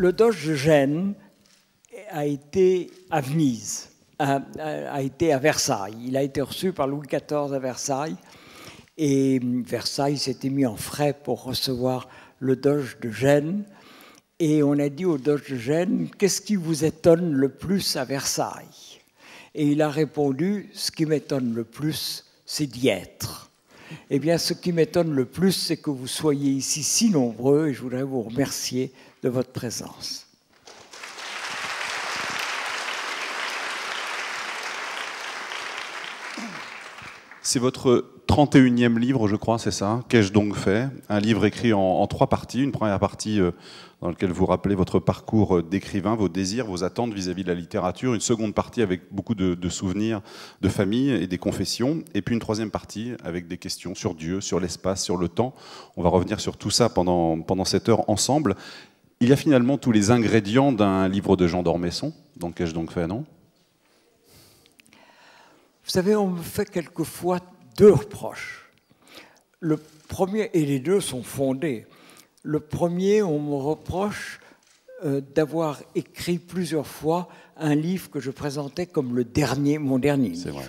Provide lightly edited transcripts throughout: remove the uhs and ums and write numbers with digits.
le doge de Gênes a été à Venise, a été à Versailles. Il a été reçu par Louis XIV à Versailles. Et Versailles s'était mis en frais pour recevoir le doge de Gênes. Et on a dit au doge de Gênes, qu'est-ce qui vous étonne le plus à Versailles? Et il a répondu, ce qui m'étonne le plus, c'est d'y être. Eh bien, ce qui m'étonne le plus, c'est que vous soyez ici si nombreux, et je voudrais vous remercier de votre présence. C'est votre 31e livre, je crois, c'est ça? Qu'ai-je donc fait? Un livre écrit en 3 parties. Une première partie dans laquelle vous rappelez votre parcours d'écrivain, vos désirs, vos attentes vis-à-vis de la littérature. Une seconde partie avec beaucoup de souvenirs de famille et des confessions. Et puis une troisième partie avec des questions sur Dieu, sur l'espace, sur le temps. On va revenir sur tout ça pendant cette heure ensemble. Il y a finalement tous les ingrédients d'un livre de Jean d'Ormesson. Donc qu'ai-je donc fait, non? Vous savez, on me fait quelquefois 2 reproches. Le premier, et les 2 sont fondés. Le premier, on me reproche d'avoir écrit plusieurs fois un livre que je présentais comme mon dernier livre. Vrai.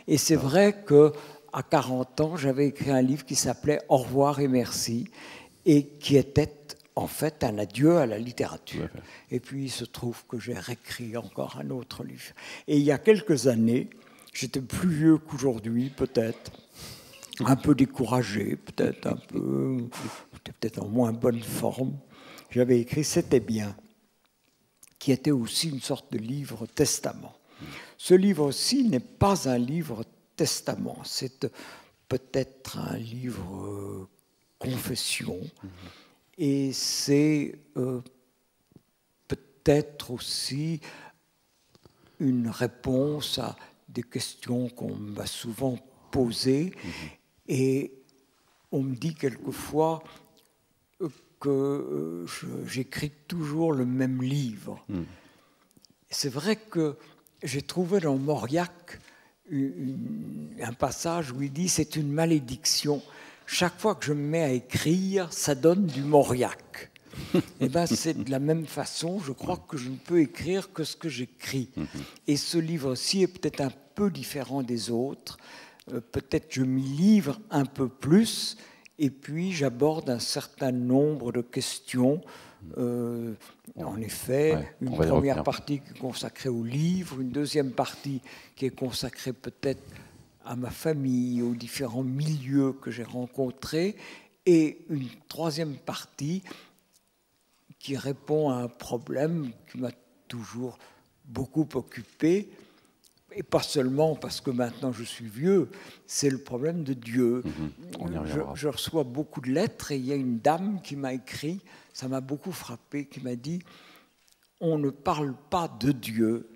Et c'est vrai qu'à 40 ans, j'avais écrit un livre qui s'appelait « Au revoir et merci » et qui était en fait un adieu à la littérature. Et puis il se trouve que j'ai réécrit encore un autre livre. Et il y a quelques années, j'étais plus vieux qu'aujourd'hui, peut-être, un peu découragé, peut-être en moins bonne forme. J'avais écrit « C'était bien », qui était aussi une sorte de livre testament. Ce livre aussi n'est pas un livre testament, c'est peut-être un livre confession, et c'est peut-être aussi une réponse à des questions qu'on m'a souvent posées, et on me dit quelquefois que j'écris toujours le même livre. C'est vrai que j'ai trouvé dans Mauriac un passage où il dit « c'est une malédiction. Chaque fois que je me mets à écrire, ça donne du Mauriac. » Eh bien, c'est de la même façon, je crois que je ne peux écrire que ce que j'écris. Et ce livre-ci est peut-être un peu différent des autres. Peut-être je m'y livre un peu plus, et puis j'aborde un certain nombre de questions. En effet, une première partie qui est consacrée au livre, une deuxième partie qui est consacrée peut-être à ma famille, aux différents milieux que j'ai rencontrés, et une troisième partie qui répond à un problème qui m'a toujours beaucoup occupé, et pas seulement parce que maintenant je suis vieux, c'est le problème de Dieu. Je reçois beaucoup de lettres, et il y a une dame qui m'a écrit, ça m'a beaucoup frappé, qui m'a dit « On ne parle pas de Dieu,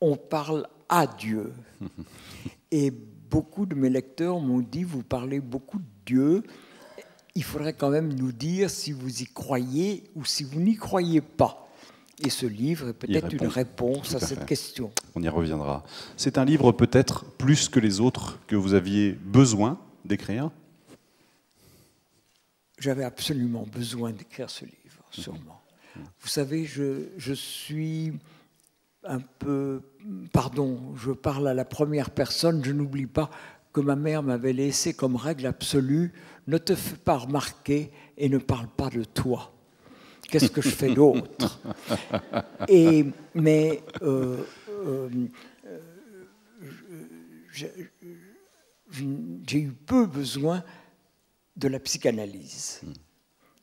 on parle à Dieu. » Et beaucoup de mes lecteurs m'ont dit « Vous parlez beaucoup de Dieu, il faudrait quand même nous dire si vous y croyez ou si vous n'y croyez pas. » Et ce livre est peut-être une réponse à cette question. On y reviendra. C'est un livre peut-être plus que les autres que vous aviez besoin d'écrire? J'avais absolument besoin d'écrire ce livre, sûrement. Vous savez, je suis un peu... Pardon, je parle à la première personne, je n'oublie pas que ma mère m'avait laissé comme règle absolue « Ne te fais pas remarquer et ne parle pas de toi ». Qu'est-ce que je fais d'autre? Mais j'ai eu peu besoin de la psychanalyse.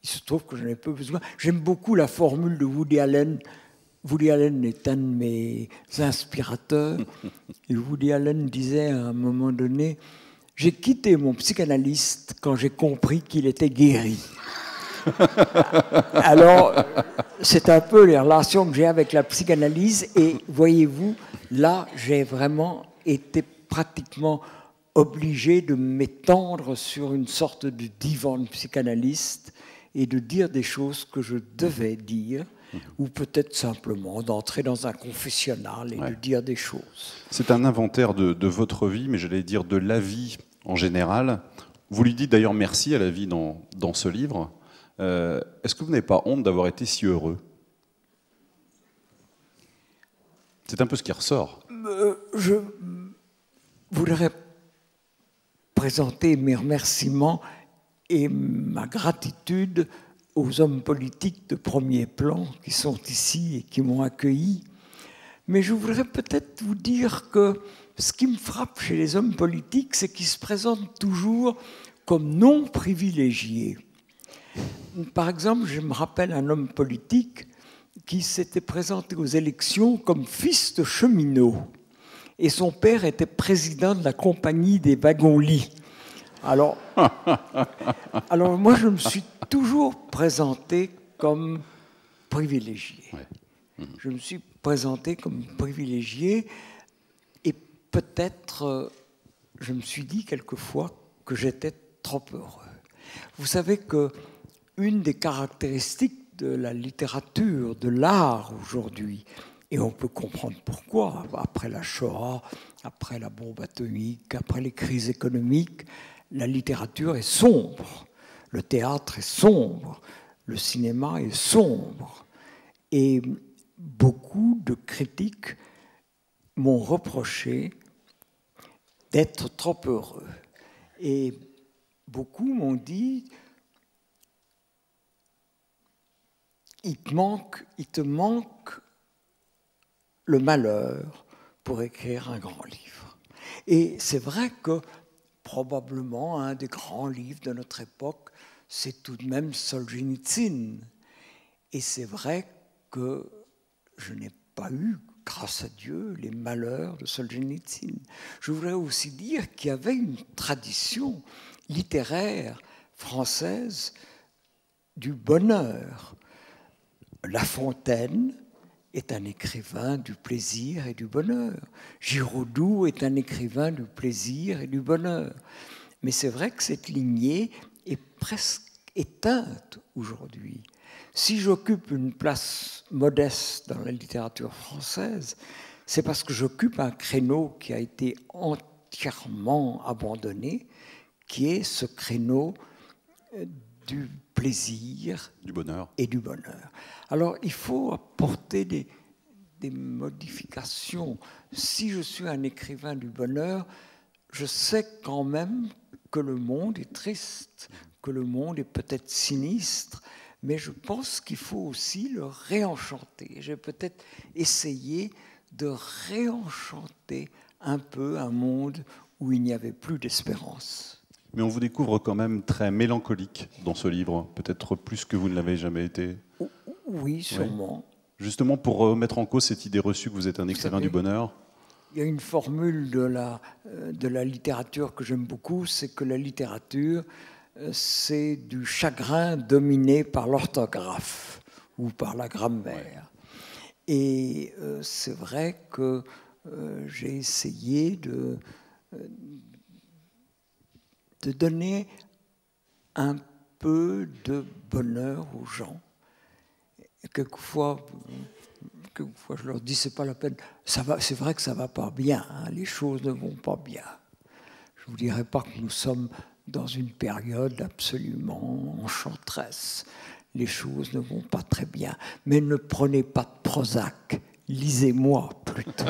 Il se trouve que j'en ai peu besoin. J'aime beaucoup la formule de Woody Allen. Woody Allen est un de mes inspirateurs. Et Woody Allen disait à un moment donné « J'ai quitté mon psychanalyste quand j'ai compris qu'il était guéri. » Alors, c'est un peu les relations que j'ai avec la psychanalyse. Et voyez-vous, là, j'ai vraiment été pratiquement obligé de m'étendre sur une sorte de divan de psychanalyste et de dire des choses que je devais dire, ou peut-être simplement d'entrer dans un confessionnal et de dire des choses. C'est un inventaire de votre vie, mais j'allais dire de la vie en général. Vous lui dites d'ailleurs merci à la vie dans ce livre. Est-ce que vous n'avez pas honte d'avoir été si heureux? C'est un peu ce qui ressort. Je voudrais présenter mes remerciements et ma gratitude aux hommes politiques de premier plan qui sont ici et qui m'ont accueilli. Mais je voudrais peut-être vous dire que ce qui me frappe chez les hommes politiques, c'est qu'ils se présentent toujours comme non privilégiés. Par exemple, je me rappelle un homme politique qui s'était présenté aux élections comme fils de cheminot. Et son père était président de la compagnie des wagons-lits. Alors moi, je me suis toujours présenté comme privilégié. Ouais. Je me suis présenté comme privilégié et peut-être, je me suis dit quelquefois que j'étais trop heureux. Vous savez qu'une des caractéristiques de la littérature, de l'art aujourd'hui, et on peut comprendre pourquoi, après la Shoah, après la bombe atomique, après les crises économiques, la littérature est sombre, le théâtre est sombre, le cinéma est sombre. Et beaucoup de critiques m'ont reproché d'être trop heureux. Et beaucoup m'ont dit, il te manque le malheur pour écrire un grand livre. Et c'est vrai que probablement un des grands livres de notre époque, c'est tout de même Solzhenitsyn. Et c'est vrai que je n'ai pas eu, grâce à Dieu, les malheurs de Solzhenitsyn. Je voudrais aussi dire qu'il y avait une tradition littéraire française du bonheur. La Fontaine est un écrivain du plaisir et du bonheur. Giraudoux est un écrivain du plaisir et du bonheur. Mais c'est vrai que cette lignée est presque éteinte aujourd'hui. Si j'occupe une place modeste dans la littérature française, c'est parce que j'occupe un créneau qui a été entièrement abandonné, qui est ce créneau du plaisir du bonheur. Et du bonheur. Alors, il faut apporter des modifications. Si je suis un écrivain du bonheur, je sais quand même que le monde est triste, que le monde est peut-être sinistre, mais je pense qu'il faut aussi le réenchanter. J'ai peut-être essayé de réenchanter un peu un monde où il n'y avait plus d'espérance. Mais on vous découvre quand même très mélancolique dans ce livre, peut-être plus que vous ne l'avez jamais été. Oui, sûrement. Ouais. Justement, pour mettre en cause cette idée reçue que vous êtes un écrivain du bonheur. Il y a une formule de la littérature que j'aime beaucoup, c'est que la littérature, c'est du chagrin dominé par l'orthographe ou par la grammaire. Ouais. Et c'est vrai que j'ai essayé de donner un peu de bonheur aux gens. Et quelquefois, je leur dis, c'est pas la peine. C'est vrai que ça va pas bien, hein, les choses ne vont pas bien. Je vous dirais pas que nous sommes dans une période absolument enchanteresse. Les choses ne vont pas très bien. Mais ne prenez pas de Prozac, lisez-moi plutôt.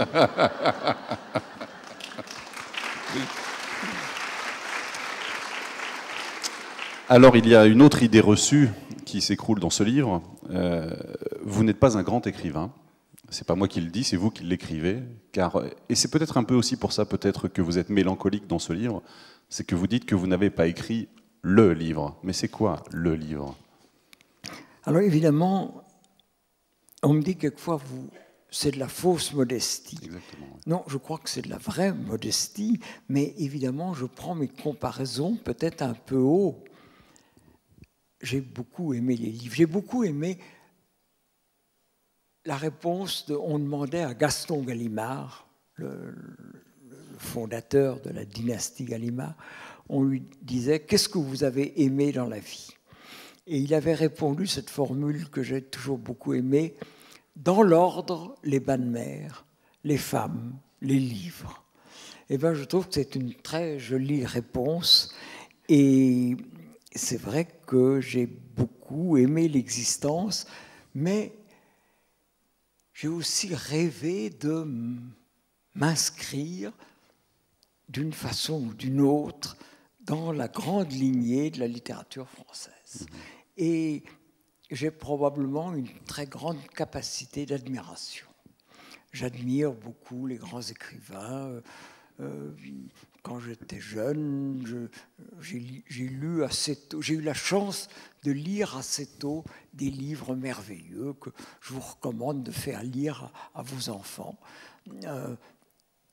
Alors, il y a une autre idée reçue qui s'écroule dans ce livre. Vous n'êtes pas un grand écrivain. C'est pas moi qui le dis, c'est vous qui l'écrivez. Et c'est peut-être un peu aussi pour ça, peut-être que vous êtes mélancolique dans ce livre. C'est que vous dites que vous n'avez pas écrit le livre. Mais c'est quoi le livre? Alors évidemment, on me dit quelquefois, c'est de la fausse modestie. Exactement. Non, je crois que c'est de la vraie modestie, mais évidemment, je prends mes comparaisons peut-être un peu haut. J'ai beaucoup aimé les livres. J'ai beaucoup aimé la réponse on demandait à Gaston Gallimard, le fondateur de la dynastie Gallimard, on lui disait « Qu'est-ce que vous avez aimé dans la vie ?» Et il avait répondu cette formule que j'ai toujours beaucoup aimée, « Dans l'ordre, les bains de mer, les femmes, les livres. » Eh bien, je trouve que c'est une très jolie réponse et c'est vrai que j'ai beaucoup aimé l'existence, mais j'ai aussi rêvé de m'inscrire d'une façon ou d'une autre dans la grande lignée de la littérature française. Et j'ai probablement une très grande capacité d'admiration. J'admire beaucoup les grands écrivains. Quand j'étais jeune, j'ai lu assez tôt, j'ai eu la chance de lire assez tôt des livres merveilleux que je vous recommande de faire lire à vos enfants.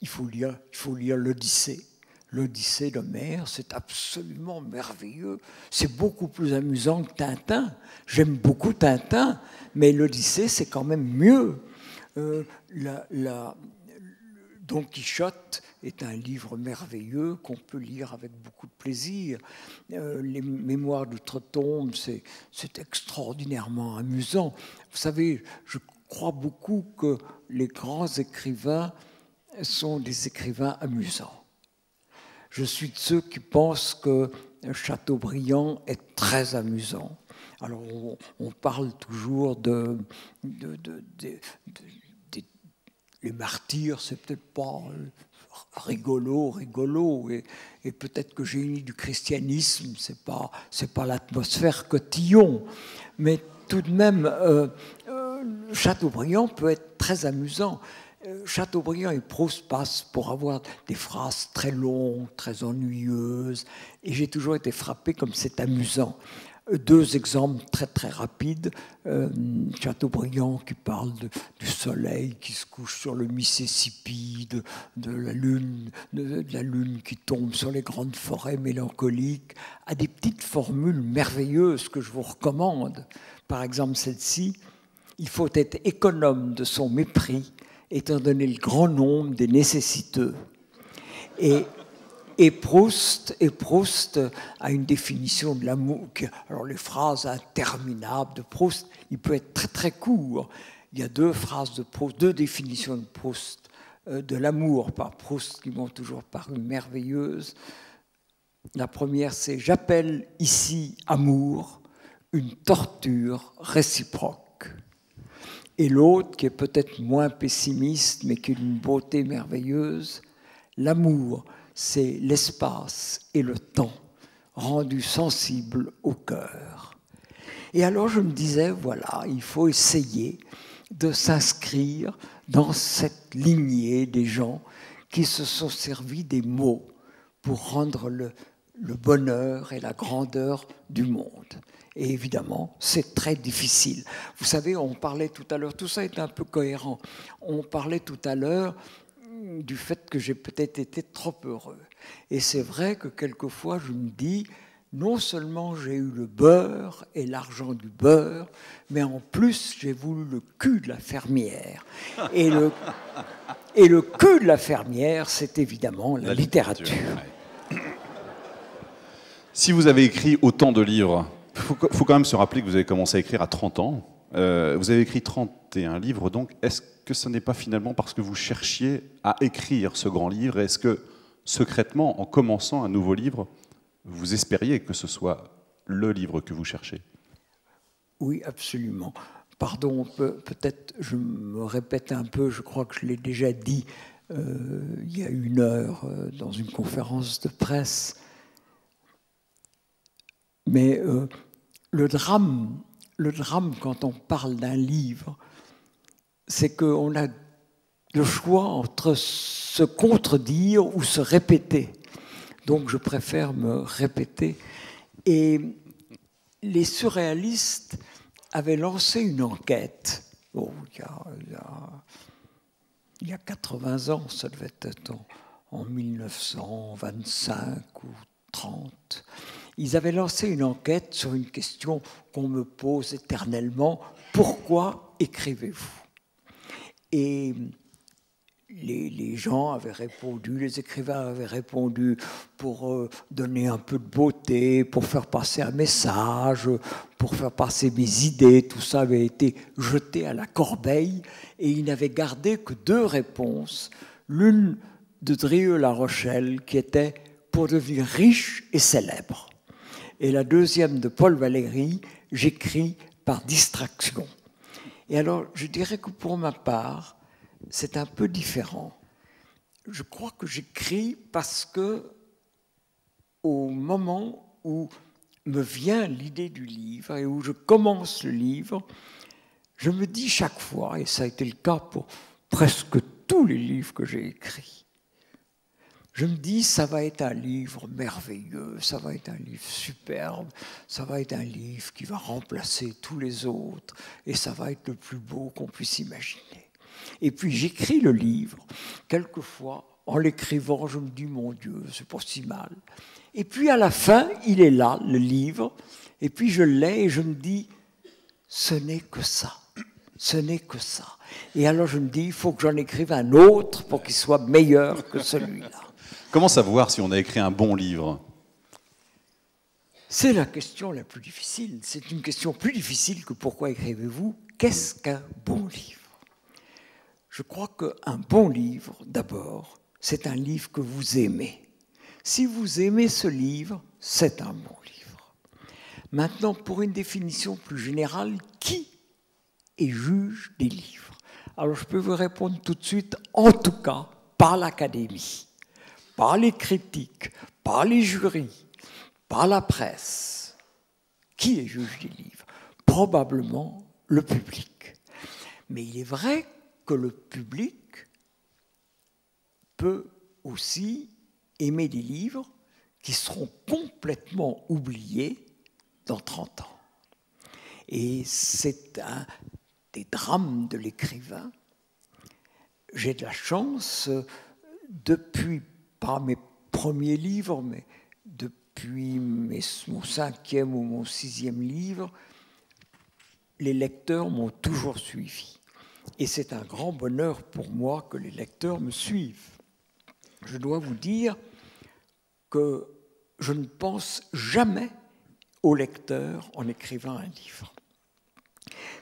Il faut lire l'Odyssée. L'Odyssée d'Homère, c'est absolument merveilleux. C'est beaucoup plus amusant que Tintin. J'aime beaucoup Tintin, mais l'Odyssée, c'est quand même mieux. Don Quichotte est un livre merveilleux qu'on peut lire avec beaucoup de plaisir. Les Mémoires d'Outre-Tombe, c'est extraordinairement amusant. Vous savez, je crois beaucoup que les grands écrivains sont des écrivains amusants. Je suis de ceux qui pensent que Chateaubriand est très amusant. Alors, on parle toujours les martyrs, c'est peut-être pas rigolo, et peut-être que Génie du christianisme, c'est pas l'atmosphère cotillon, mais tout de même, Chateaubriand peut être très amusant. Chateaubriand et Proust passent pour avoir des phrases très longues, très ennuyeuses, et j'ai toujours été frappé comme c'est amusant. Deux exemples très très rapides. Chateaubriand qui parle du soleil qui se couche sur le Mississippi, de la lune qui tombe sur les grandes forêts mélancoliques, a des petites formules merveilleuses que je vous recommande. Par exemple celle-ci: il faut être économe de son mépris, étant donné le grand nombre des nécessiteux. Et Proust a une définition de l'amour. Alors les phrases interminables de Proust, il peut être très très court. Il y a deux phrases de Proust, deux définitions de Proust, de l'amour par Proust qui m'ont toujours paru merveilleuses. La première, c'est: j'appelle ici amour une torture réciproque. Et l'autre, qui est peut-être moins pessimiste, mais qui est d'une beauté merveilleuse: l'amour, c'est l'espace et le temps rendus sensibles au cœur. Et alors je me disais, voilà, il faut essayer de s'inscrire dans cette lignée des gens qui se sont servis des mots pour rendre le bonheur et la grandeur du monde. Et évidemment, c'est très difficile. Vous savez, on parlait tout à l'heure, tout ça est un peu cohérent, on parlait tout à l'heure du fait que j'ai peut-être été trop heureux. Et c'est vrai que quelquefois, je me dis, non seulement j'ai eu le beurre et l'argent du beurre, mais en plus, j'ai voulu le cul de la fermière. Et le cul de la fermière, c'est évidemment la littérature. Ouais. Si vous avez écrit autant de livres, il faut quand même se rappeler que vous avez commencé à écrire à 30 ans. Vous avez écrit 31 livres, donc est-ce que ce n'est pas finalement parce que vous cherchiez à écrire ce grand livre? Est-ce que, secrètement, en commençant un nouveau livre, vous espériez que ce soit le livre que vous cherchez? Oui, absolument. Pardon, peut-être je me répète un peu, je crois que je l'ai déjà dit il y a 1 heure dans une conférence de presse. Mais le drame, quand on parle d'un livre, c'est qu'on a le choix entre se contredire ou se répéter. Donc je préfère me répéter. Et les surréalistes avaient lancé une enquête, il y a 80 ans, ça devait être en 1925 ou 30. Ils avaient lancé une enquête sur une question qu'on me pose éternellement: pourquoi écrivez-vous? Et les gens avaient répondu, les écrivains avaient répondu pour donner un peu de beauté, pour faire passer un message, pour faire passer mes idées. Tout ça avait été jeté à la corbeille et ils n'avaient gardé que 2 réponses. L'une de Drieux-La Rochelle qui était pour devenir riche et célèbre. Et la deuxième de Paul Valéry, j'écris par distraction. Et alors, je dirais que pour ma part, c'est un peu différent. Je crois que j'écris parce que, au moment où me vient l'idée du livre et où je commence le livre, je me dis chaque fois, et ça a été le cas pour presque tous les livres que j'ai écrits, je me dis, ça va être un livre merveilleux, ça va être un livre superbe, ça va être un livre qui va remplacer tous les autres, et ça va être le plus beau qu'on puisse imaginer. Et puis j'écris le livre, quelquefois, en l'écrivant, je me dis, mon Dieu, c'est pas si mal. Et puis à la fin, il est là, le livre, et puis je l'ai et je me dis, ce n'est que ça, ce n'est que ça. Et alors je me dis, il faut que j'en écrive un autre pour qu'il soit meilleur que celui-là. Comment savoir si on a écrit un bon livre? C'est la question la plus difficile. C'est une question plus difficile que pourquoi écrivez-vous? Qu'est-ce qu'un bon livre? Je crois qu'un bon livre, d'abord, c'est un livre que vous aimez. Si vous aimez ce livre, c'est un bon livre. Maintenant, pour une définition plus générale, qui est juge des livres? Alors, je peux vous répondre tout de suite, en tout cas, par l'Académie, par les critiques, par les jurys, par la presse. Qui est juge des livres? Probablement le public. Mais il est vrai que le public peut aussi aimer des livres qui seront complètement oubliés dans 30 ans. Et c'est un des drames de l'écrivain. J'ai de la chance, depuis, pas mes premiers livres, mais depuis mon 5e ou mon 6e livre, les lecteurs m'ont toujours suivi. Et c'est un grand bonheur pour moi que les lecteurs me suivent. Je dois vous dire que je ne pense jamais au lecteur en écrivant un livre.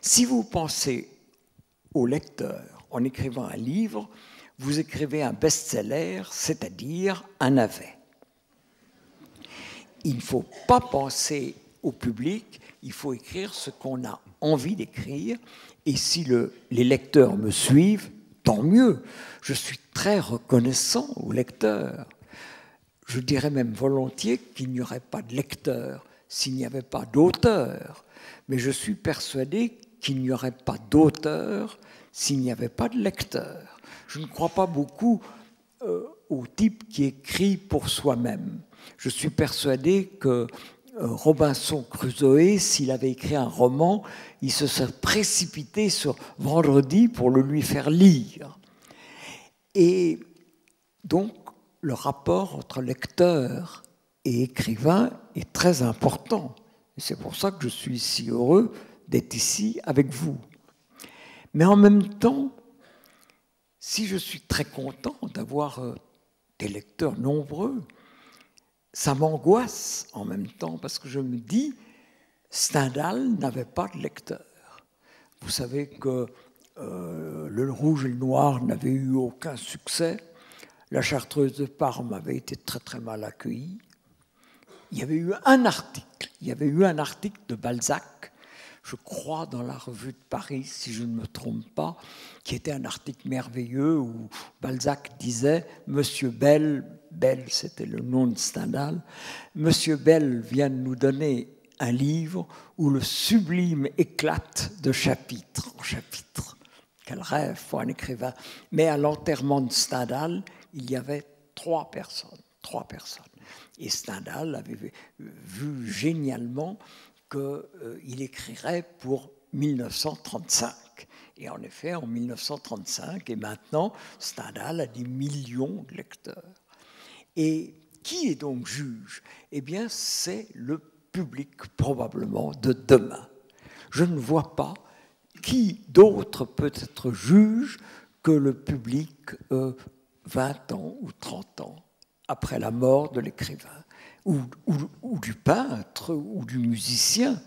Si vous pensez au lecteur en écrivant un livre, vous écrivez un best-seller, c'est-à-dire un navet. Il ne faut pas penser au public, il faut écrire ce qu'on a envie d'écrire, et si les lecteurs me suivent, tant mieux. Je suis très reconnaissant aux lecteurs. Je dirais même volontiers qu'il n'y aurait pas de lecteur s'il n'y avait pas d'auteur. Mais je suis persuadé qu'il n'y aurait pas d'auteur s'il n'y avait pas de lecteur. Je ne crois pas beaucoup au type qui écrit pour soi-même. Je suis persuadé que Robinson Crusoe, s'il avait écrit un roman, il se serait précipité sur Vendredi pour le lui faire lire. Et donc, le rapport entre lecteur et écrivain est très important. Et c'est pour ça que je suis si heureux d'être ici avec vous. Mais en même temps, si je suis très content d'avoir des lecteurs nombreux, ça m'angoisse en même temps parce que je me dis, Stendhal n'avait pas de lecteur. Vous savez que Le Rouge et le Noir n'avait eu aucun succès. La Chartreuse de Parme avait été très très mal accueillie. Il y avait eu un article de Balzac, je crois dans la Revue de Paris, si je ne me trompe pas, qui était un article merveilleux où Balzac disait « Monsieur Bell », Bell c'était le nom de Stendhal, « Monsieur Bell vient de nous donner un livre où le sublime éclate de chapitre en chapitre. » Quel rêve pour un écrivain. Mais à l'enterrement de Stendhal, il y avait 3 personnes. Et Stendhal avait vu génialement qu'il écrirait pour 1935. Et en effet, en 1935, et maintenant, Stendhal a des millions de lecteurs. Et qui est donc juge? Eh bien, c'est le public, probablement, de demain. Je ne vois pas qui d'autre peut être juge que le public 20 ans ou 30 ans après la mort de l'écrivain, ou du peintre, ou du musicien.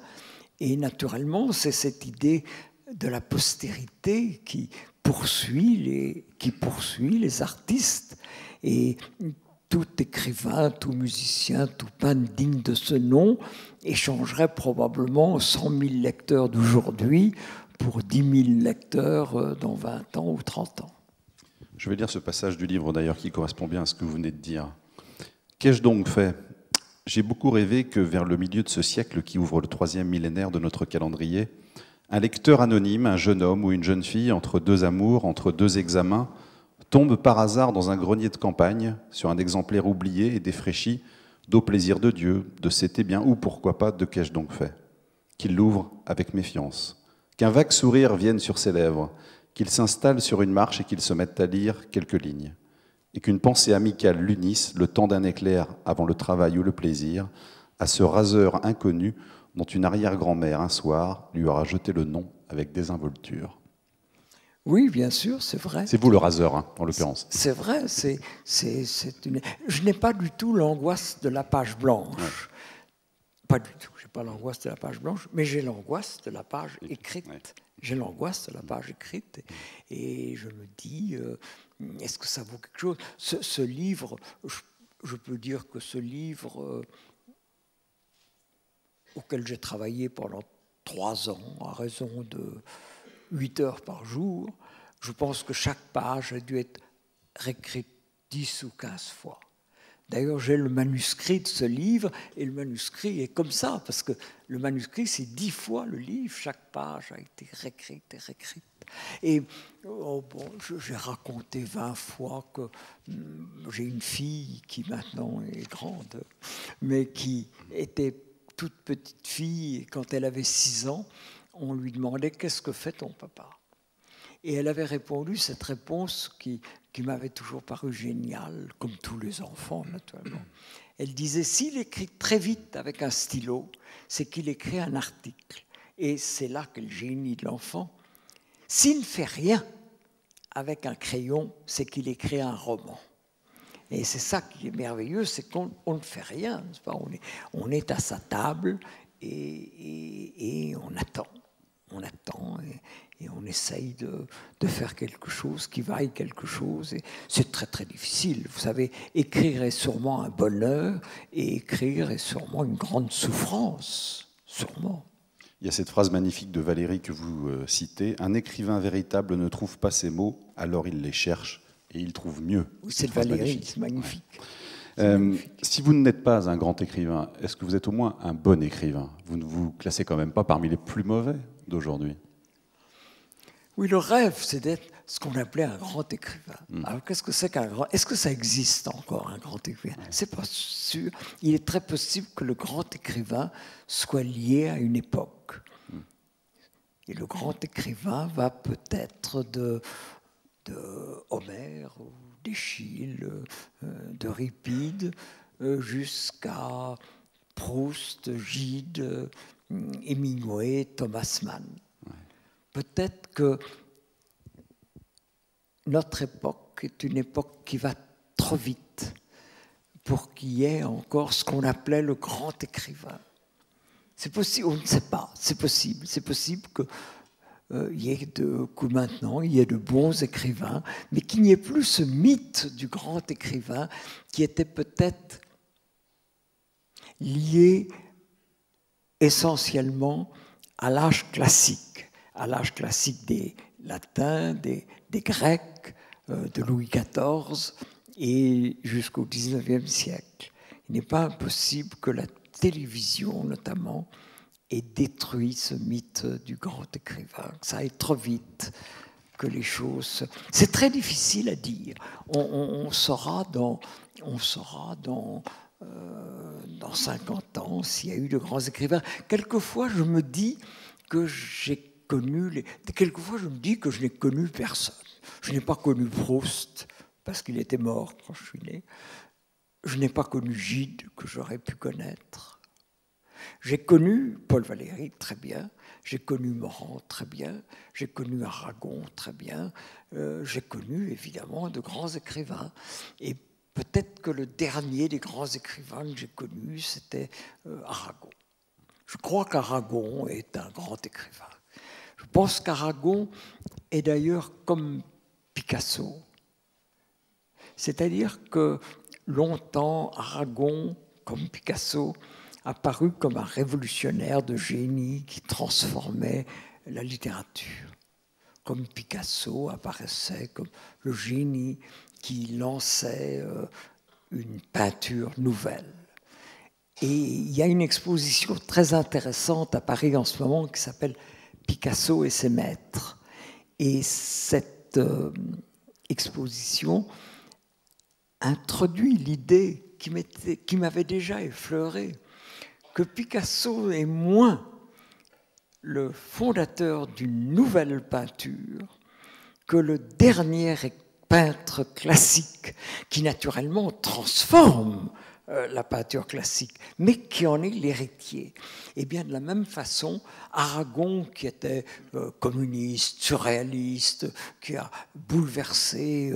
Et naturellement, c'est cette idée de la postérité qui poursuit les artistes. Et tout écrivain, tout musicien, tout peintre digne de ce nom échangerait probablement 100 000 lecteurs d'aujourd'hui pour 10 000 lecteurs dans 20 ans ou 30 ans. Je vais lire ce passage du livre d'ailleurs qui correspond bien à ce que vous venez de dire. Qu'ai-je donc fait ? J'ai beaucoup rêvé que vers le milieu de ce siècle qui ouvre le 3e millénaire de notre calendrier, un lecteur anonyme, un jeune homme ou une jeune fille, entre deux amours, entre deux examens, tombe par hasard dans un grenier de campagne sur un exemplaire oublié et défraîchi d'au plaisir de Dieu, de c'était bien ou pourquoi pas de qu'ai-je donc fait ? Qu'il l'ouvre avec méfiance, qu'un vague sourire vienne sur ses lèvres, qu'il s'installe sur une marche et qu'il se mette à lire quelques lignes, et qu'une pensée amicale l'unisse, le temps d'un éclair avant le travail ou le plaisir, à ce raseur inconnu dont une arrière-grand-mère, un soir, lui aura jeté le nom avec désinvolture. Oui, bien sûr, c'est vrai. C'est vous le raseur, hein, en l'occurrence. C'est vrai, je n'ai pas du tout l'angoisse de la page blanche. Ouais. Pas du tout, je n'ai pas l'angoisse de la page blanche, mais j'ai l'angoisse de la page écrite. Ouais. J'ai l'angoisse de la page écrite et je me dis, est-ce que ça vaut quelque chose ? Ce livre, je peux dire que ce livre auquel j'ai travaillé pendant 3 ans, à raison de 8 heures par jour, je pense que chaque page a dû être réécrite 10 ou 15 fois. D'ailleurs, j'ai le manuscrit de ce livre, et le manuscrit est comme ça, parce que le manuscrit, c'est 10 fois le livre, chaque page a été réécrite et réécrite. Et j'ai raconté 20 fois que j'ai une fille qui maintenant est grande, mais qui était toute petite fille, et quand elle avait 6 ans, on lui demandait « Qu'est-ce que fait ton papa ?» Et elle avait répondu cette réponse qui m'avait toujours paru géniale, comme tous les enfants, naturellement. Elle disait, s'il écrit très vite avec un stylo, c'est qu'il écrit un article. Et c'est là que le génie de l'enfant. S'il ne fait rien avec un crayon, c'est qu'il écrit un roman. Et c'est ça qui est merveilleux, c'est qu'on ne fait rien. N'est-ce pas ? On est à sa table et on attend. On attend et on essaye de faire quelque chose qui vaille quelque chose. Et c'est très très difficile. Vous savez, écrire est sûrement un bonheur et écrire est sûrement une grande souffrance, sûrement. Il y a cette phrase magnifique de Valéry que vous citez. Un écrivain véritable ne trouve pas ses mots, alors il les cherche et il trouve mieux. Oui, c'est de Valéry, c'est magnifique. Ouais. Si vous n'êtes pas un grand écrivain, est-ce que vous êtes au moins un bon écrivain ? Vous ne vous classez quand même pas parmi les plus mauvais d'aujourd'hui ? Oui, le rêve, c'est d'être ce qu'on appelait un grand écrivain. Alors, qu'est-ce que c'est qu'un grand... Est-ce que ça existe encore, un grand écrivain ? C'est pas sûr. Il est très possible que le grand écrivain soit lié à une époque. Et le grand écrivain va peut-être de Homère, ou d'Échille, d'Euripide, jusqu'à Proust, Gide, Hemingway, Thomas Mann. Ouais. Peut-être que notre époque est une époque qui va trop vite pour qu'il y ait encore ce qu'on appelait le grand écrivain. C'est possible, on ne sait pas, c'est possible que maintenant, il y ait de bons écrivains, mais qu'il n'y ait plus ce mythe du grand écrivain qui était peut-être lié essentiellement à l'âge classique des latins, des Grecs, de Louis XIV et jusqu'au XIXe siècle. Il n'est pas impossible que la télévision, notamment, ait détruit ce mythe du grand écrivain. Ça aille trop vite, que les choses... C'est très difficile à dire. On saura dans 50 ans s'il y a eu de grands écrivains. Quelquefois, je me dis que quelquefois, je me dis que je n'ai connu personne. Je n'ai pas connu Proust, parce qu'il était mort quand je suis né. Je n'ai pas connu Gide, que j'aurais pu connaître. J'ai connu Paul Valéry très bien, j'ai connu Morand très bien, j'ai connu Aragon très bien, j'ai connu évidemment de grands écrivains. Et peut-être que le dernier des grands écrivains que j'ai connu, c'était Aragon. Je crois qu'Aragon est un grand écrivain. Je pense qu'Aragon est d'ailleurs comme Picasso. C'est-à-dire que longtemps, Aragon, comme Picasso, apparu comme un révolutionnaire de génie qui transformait la littérature. Comme Picasso apparaissait comme le génie qui lançait une peinture nouvelle. Et il y a une exposition très intéressante à Paris en ce moment qui s'appelle Picasso et ses maîtres. Et cette exposition introduit l'idée qui m'avait déjà effleuré, que Picasso est moins le fondateur d'une nouvelle peinture que le dernier peintre classique qui naturellement transforme la peinture classique, mais qui en est l'héritier. Et bien de la même façon, Aragon, qui était communiste, surréaliste, qui a bouleversé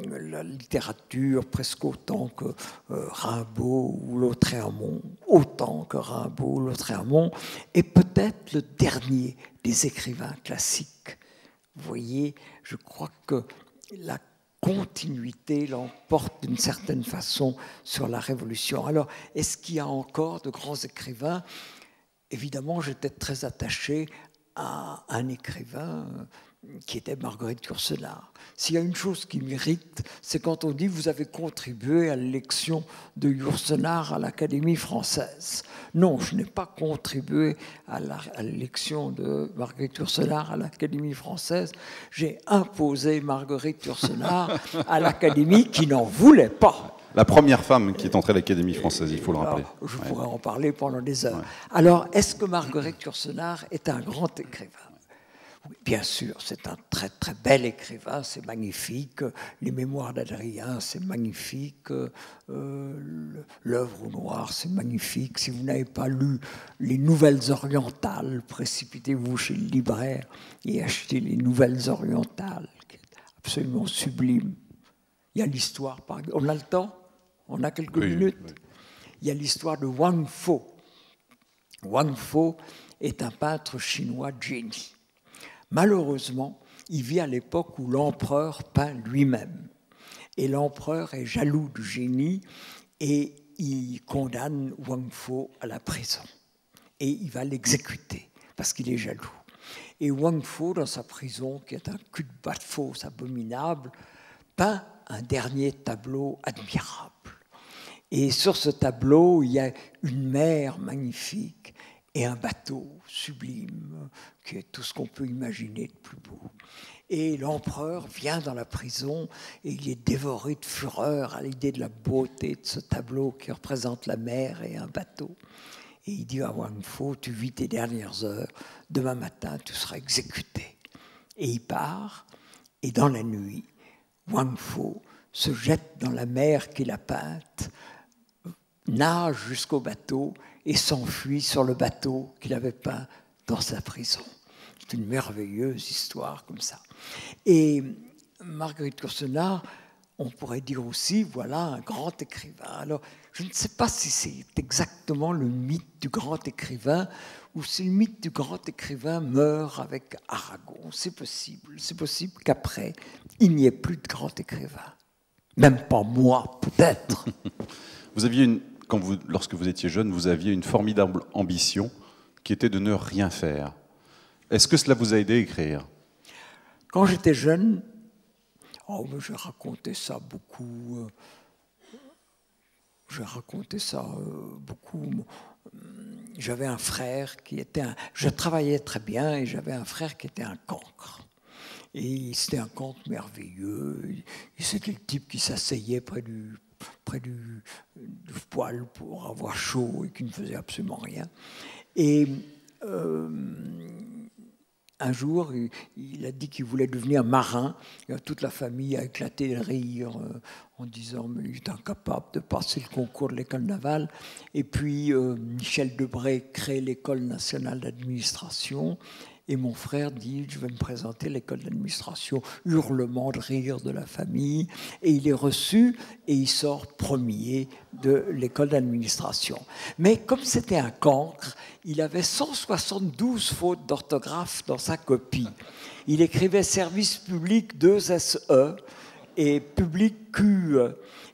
la littérature presque autant que Rimbaud ou Lautréamont, est peut-être le dernier des écrivains classiques. Vous voyez, je crois que la continuité l'emporte d'une certaine façon sur la Révolution. Alors, est-ce qu'il y a encore de grands écrivains? Évidemment, j'étais très attaché à un écrivain qui était Marguerite Yourcenar. S'il y a une chose qui m'irrite, c'est quand on dit « vous avez contribué à l'élection de Yourcenar à l'Académie française ». Non, je n'ai pas contribué à l'élection de Marguerite Yourcenar à l'Académie française. J'ai imposé Marguerite Yourcenar à l'Académie qui n'en voulait pas. La première femme qui est entrée à l'Académie française, il faut le rappeler. Alors, je pourrais en parler pendant des heures. Ouais. Alors, est-ce que Marguerite Yourcenar est un grand écrivain? Oui, bien sûr, c'est un très très bel écrivain, c'est magnifique. Les Mémoires d'Adrien, c'est magnifique. L'œuvre au noir, c'est magnifique. Si vous n'avez pas lu les Nouvelles Orientales, précipitez-vous chez le libraire et achetez les Nouvelles Orientales, qui est absolument sublime. Il y a l'histoire, on a le temps? On a quelques minutes? Oui. Il y a l'histoire de Wang Fo. Wang Fo est un peintre chinois de génie. Malheureusement, il vit à l'époque où l'empereur peint lui-même. Et l'empereur est jaloux du génie et il condamne Wang Fo à la prison. Et il va l'exécuter parce qu'il est jaloux. Et Wang Fo, dans sa prison, qui est un cul-de-bas de fausse abominable, peint un dernier tableau admirable. Et sur ce tableau, il y a une mer magnifique et un bateau sublime, qui est tout ce qu'on peut imaginer de plus beau. Et l'empereur vient dans la prison et il est dévoré de fureur à l'idée de la beauté de ce tableau qui représente la mer et un bateau. Et il dit à Wang Fo, tu vis tes dernières heures, demain matin tu seras exécuté. Et il part, et dans la nuit, Wang Fo se jette dans la mer qu'il a peinte, nage jusqu'au bateau et s'enfuit sur le bateau qu'il avait peint dans sa prison. C'est une merveilleuse histoire comme ça. Et Marguerite Yourcenar, on pourrait dire aussi, voilà un grand écrivain. Alors, je ne sais pas si c'est exactement le mythe du grand écrivain ou si le mythe du grand écrivain meurt avec Aragon. C'est possible. C'est possible qu'après, il n'y ait plus de grand écrivain. Même pas moi, peut-être. Vous aviez lorsque vous étiez jeune, vous aviez une formidable ambition qui était de ne rien faire. Est-ce que cela vous a aidé à écrire? Quand j'étais jeune, j'ai raconté ça beaucoup. J'avais un frère qui était je travaillais très bien et j'avais un frère qui était un cancre. Et c'était un cancre merveilleux. Et c'était le type qui s'asseyait près du poêle pour avoir chaud et qui ne faisait absolument rien. Et un jour, il a dit qu'il voulait devenir marin. Et toute la famille a éclaté de rire en disant « mais il est incapable de passer le concours de l'école navale ». Et puis Michel Debré crée l'école nationale d'administration. Et mon frère dit, je vais me présenter à l'école d'administration, hurlement de rire de la famille. Et il est reçu et il sort premier de l'école d'administration. Mais comme c'était un cancre, il avait 172 fautes d'orthographe dans sa copie. Il écrivait service public 2 SE et public Q.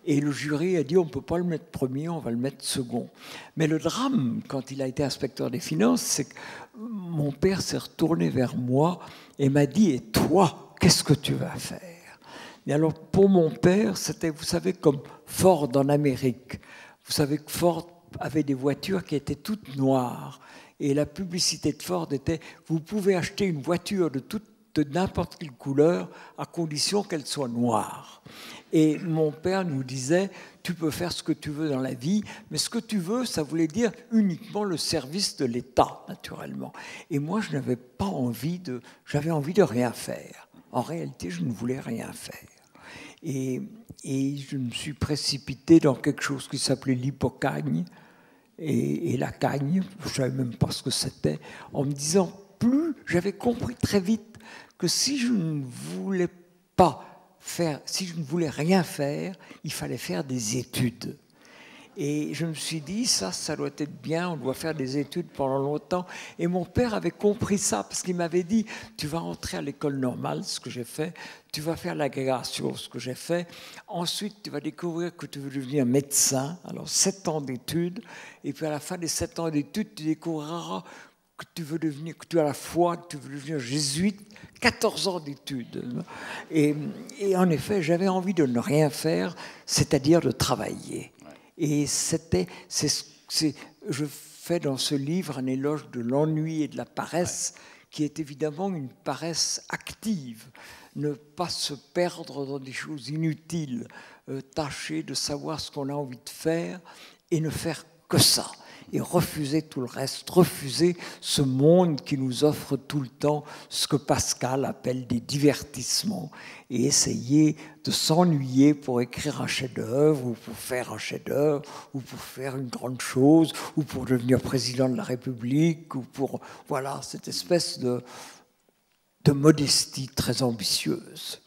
Et le jury a dit on ne peut pas le mettre premier, on va le mettre second. Mais le drame, quand il a été inspecteur des finances, c'est que mon père s'est retourné vers moi et m'a dit « Et toi, qu'est-ce que tu vas faire ?» Et alors, pour mon père, c'était, vous savez, comme Ford en Amérique. Vous savez que Ford avait des voitures qui étaient toutes noires. Et la publicité de Ford était « Vous pouvez acheter une voiture de n'importe quelle couleur à condition qu'elle soit noire. » Et mon père nous disait « Tu peux faire ce que tu veux dans la vie, mais ce que tu veux, ça voulait dire uniquement le service de l'État, naturellement. » Et moi, j'avais envie de rien faire. En réalité, je ne voulais rien faire. Et je me suis précipité dans quelque chose qui s'appelait l'hypocagne et la cagne, je ne savais même pas ce que c'était, en me disant j'avais compris très vite que si je ne voulais rien faire, il fallait faire des études. Et je me suis dit, ça doit être bien, on doit faire des études pendant longtemps. Et mon père avait compris ça, parce qu'il m'avait dit, tu vas entrer à l'école normale, ce que j'ai fait, tu vas faire l'agrégation, ce que j'ai fait. Ensuite, tu vas découvrir que tu veux devenir médecin, alors 7 ans d'études. Et puis à la fin des 7 ans d'études, tu découvriras que tu as la foi, que tu veux devenir jésuite, 14 ans d'études. Et en effet, j'avais envie de ne rien faire, c'est-à-dire de travailler. Et je fais dans ce livre un éloge de l'ennui et de la paresse, qui est évidemment une paresse active. Ne pas se perdre dans des choses inutiles, tâcher de savoir ce qu'on a envie de faire et ne faire que ça. Et refuser tout le reste, refuser ce monde qui nous offre tout le temps ce que Pascal appelle des divertissements, et essayer de s'ennuyer pour écrire un chef-d'œuvre, ou pour faire un chef-d'œuvre, ou pour faire une grande chose, ou pour devenir président de la République, ou pour, voilà, cette espèce de modestie très ambitieuse.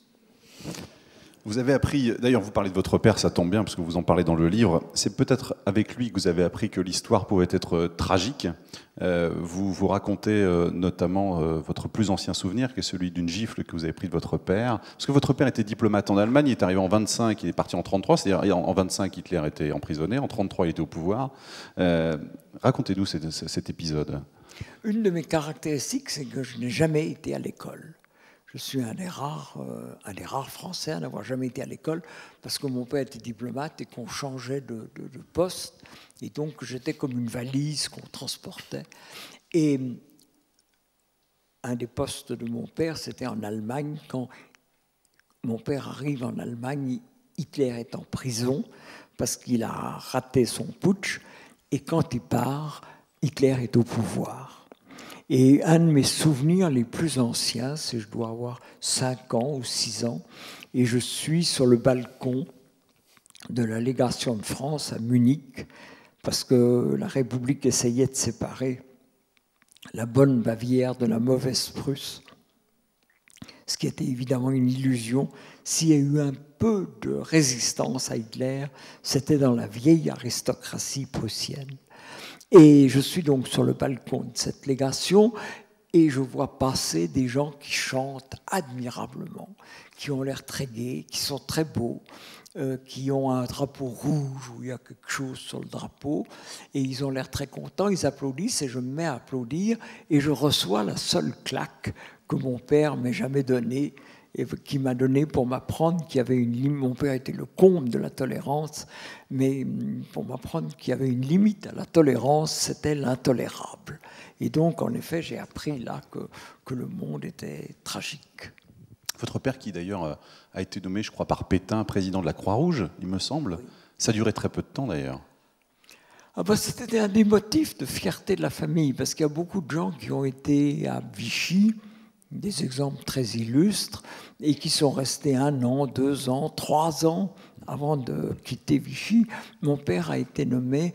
Vous avez appris, d'ailleurs vous parlez de votre père, ça tombe bien parce que vous en parlez dans le livre, c'est peut-être avec lui que vous avez appris que l'histoire pouvait être tragique. Vous racontez notamment votre plus ancien souvenir, qui est celui d'une gifle que vous avez prise de votre père. Parce que votre père était diplomate en Allemagne, il est arrivé en 25, il est parti en 33, c'est-à-dire en 25 Hitler était emprisonné, en 33 il était au pouvoir. Racontez-nous cet épisode. Une de mes caractéristiques, c'est que je n'ai jamais été à l'école. Je suis un des rares Français à n'avoir jamais été à l'école, parce que mon père était diplomate et qu'on changeait de poste. Et donc, j'étais comme une valise qu'on transportait. Et un des postes de mon père, c'était en Allemagne. Quand mon père arrive en Allemagne, Hitler est en prison parce qu'il a raté son putsch. Et quand il part, Hitler est au pouvoir. Et un de mes souvenirs les plus anciens, c'est que je dois avoir 5 ans ou 6 ans, et je suis sur le balcon de la légation de France à Munich, parce que la République essayait de séparer la bonne Bavière de la mauvaise Prusse, ce qui était évidemment une illusion. S'il y a eu un peu de résistance à Hitler, c'était dans la vieille aristocratie prussienne. Et je suis donc sur le balcon de cette légation et je vois passer des gens qui chantent admirablement, qui ont l'air très gais, qui sont très beaux, qui ont un drapeau rouge où il y a quelque chose sur le drapeau, et ils ont l'air très contents, ils applaudissent et je me mets à applaudir et je reçois la seule claque que mon père m'ait jamais donnée, et qui m'a donné pour m'apprendre qu'il y avait une limite. Mon père était le comble de la tolérance, mais pour m'apprendre qu'il y avait une limite à la tolérance, c'était l'intolérable. Et donc, en effet, j'ai appris là que le monde était tragique. Votre père, qui d'ailleurs a été nommé, je crois, par Pétain, président de la Croix-Rouge, il me semble, oui. Ça a duré très peu de temps d'ailleurs. Ah ben, c'était un des motifs de fierté de la famille, parce qu'il y a beaucoup de gens qui ont été à Vichy, des exemples très illustres, et qui sont restés 1 an, 2 ans, 3 ans avant de quitter Vichy. Mon père a été nommé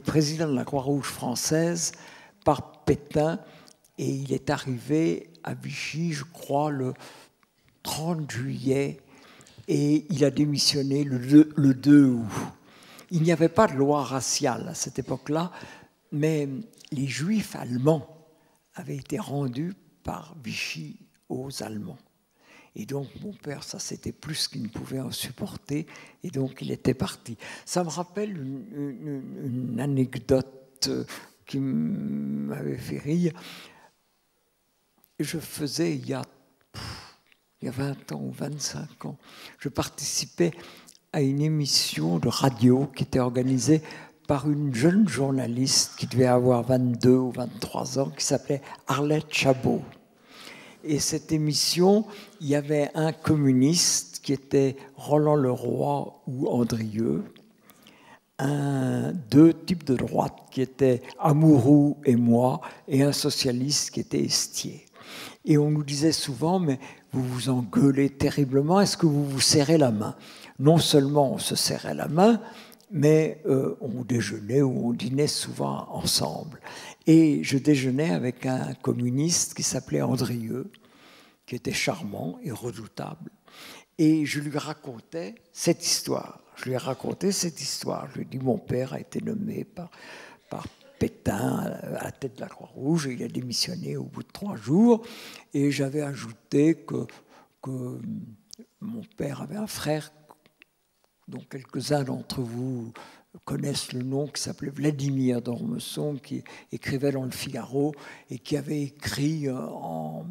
président de la Croix-Rouge française par Pétain, et il est arrivé à Vichy, je crois, le 30 juillet, et il a démissionné le 2 août. Il n'y avait pas de loi raciale à cette époque-là, mais les Juifs allemands avait été rendu par Vichy aux Allemands. Et donc, mon père, ça, c'était plus qu'il ne pouvait en supporter. Et donc, il était parti. Ça me rappelle une anecdote qui m'avait fait rire. Je faisais, il y a 20 ans ou 25 ans, je participais à une émission de radio qui était organisée par une jeune journaliste qui devait avoir 22 ou 23 ans, qui s'appelait Arlette Chabot. Et cette émission, il y avait un communiste qui était Roland Leroy ou Andrieux, deux types de droite qui étaient Amouroux et moi, et un socialiste qui était Estier. Et on nous disait souvent, mais vous vous engueulez terriblement, est-ce que vous vous serrez la main? Non seulement on se serrait la main, mais on déjeunait ou on dînait souvent ensemble. Et je déjeunais avec un communiste qui s'appelait Andrieux, qui était charmant et redoutable. Et je lui racontais cette histoire. Je lui ai raconté cette histoire. Je lui ai dit, mon père a été nommé par Pétain à la tête de la Croix-Rouge, et il a démissionné au bout de 3 jours. Et j'avais ajouté que mon père avait un frère dont quelques-uns d'entre vous connaissent le nom, qui s'appelait Vladimir d'Ormesson, qui écrivait dans le Figaro et qui avait écrit en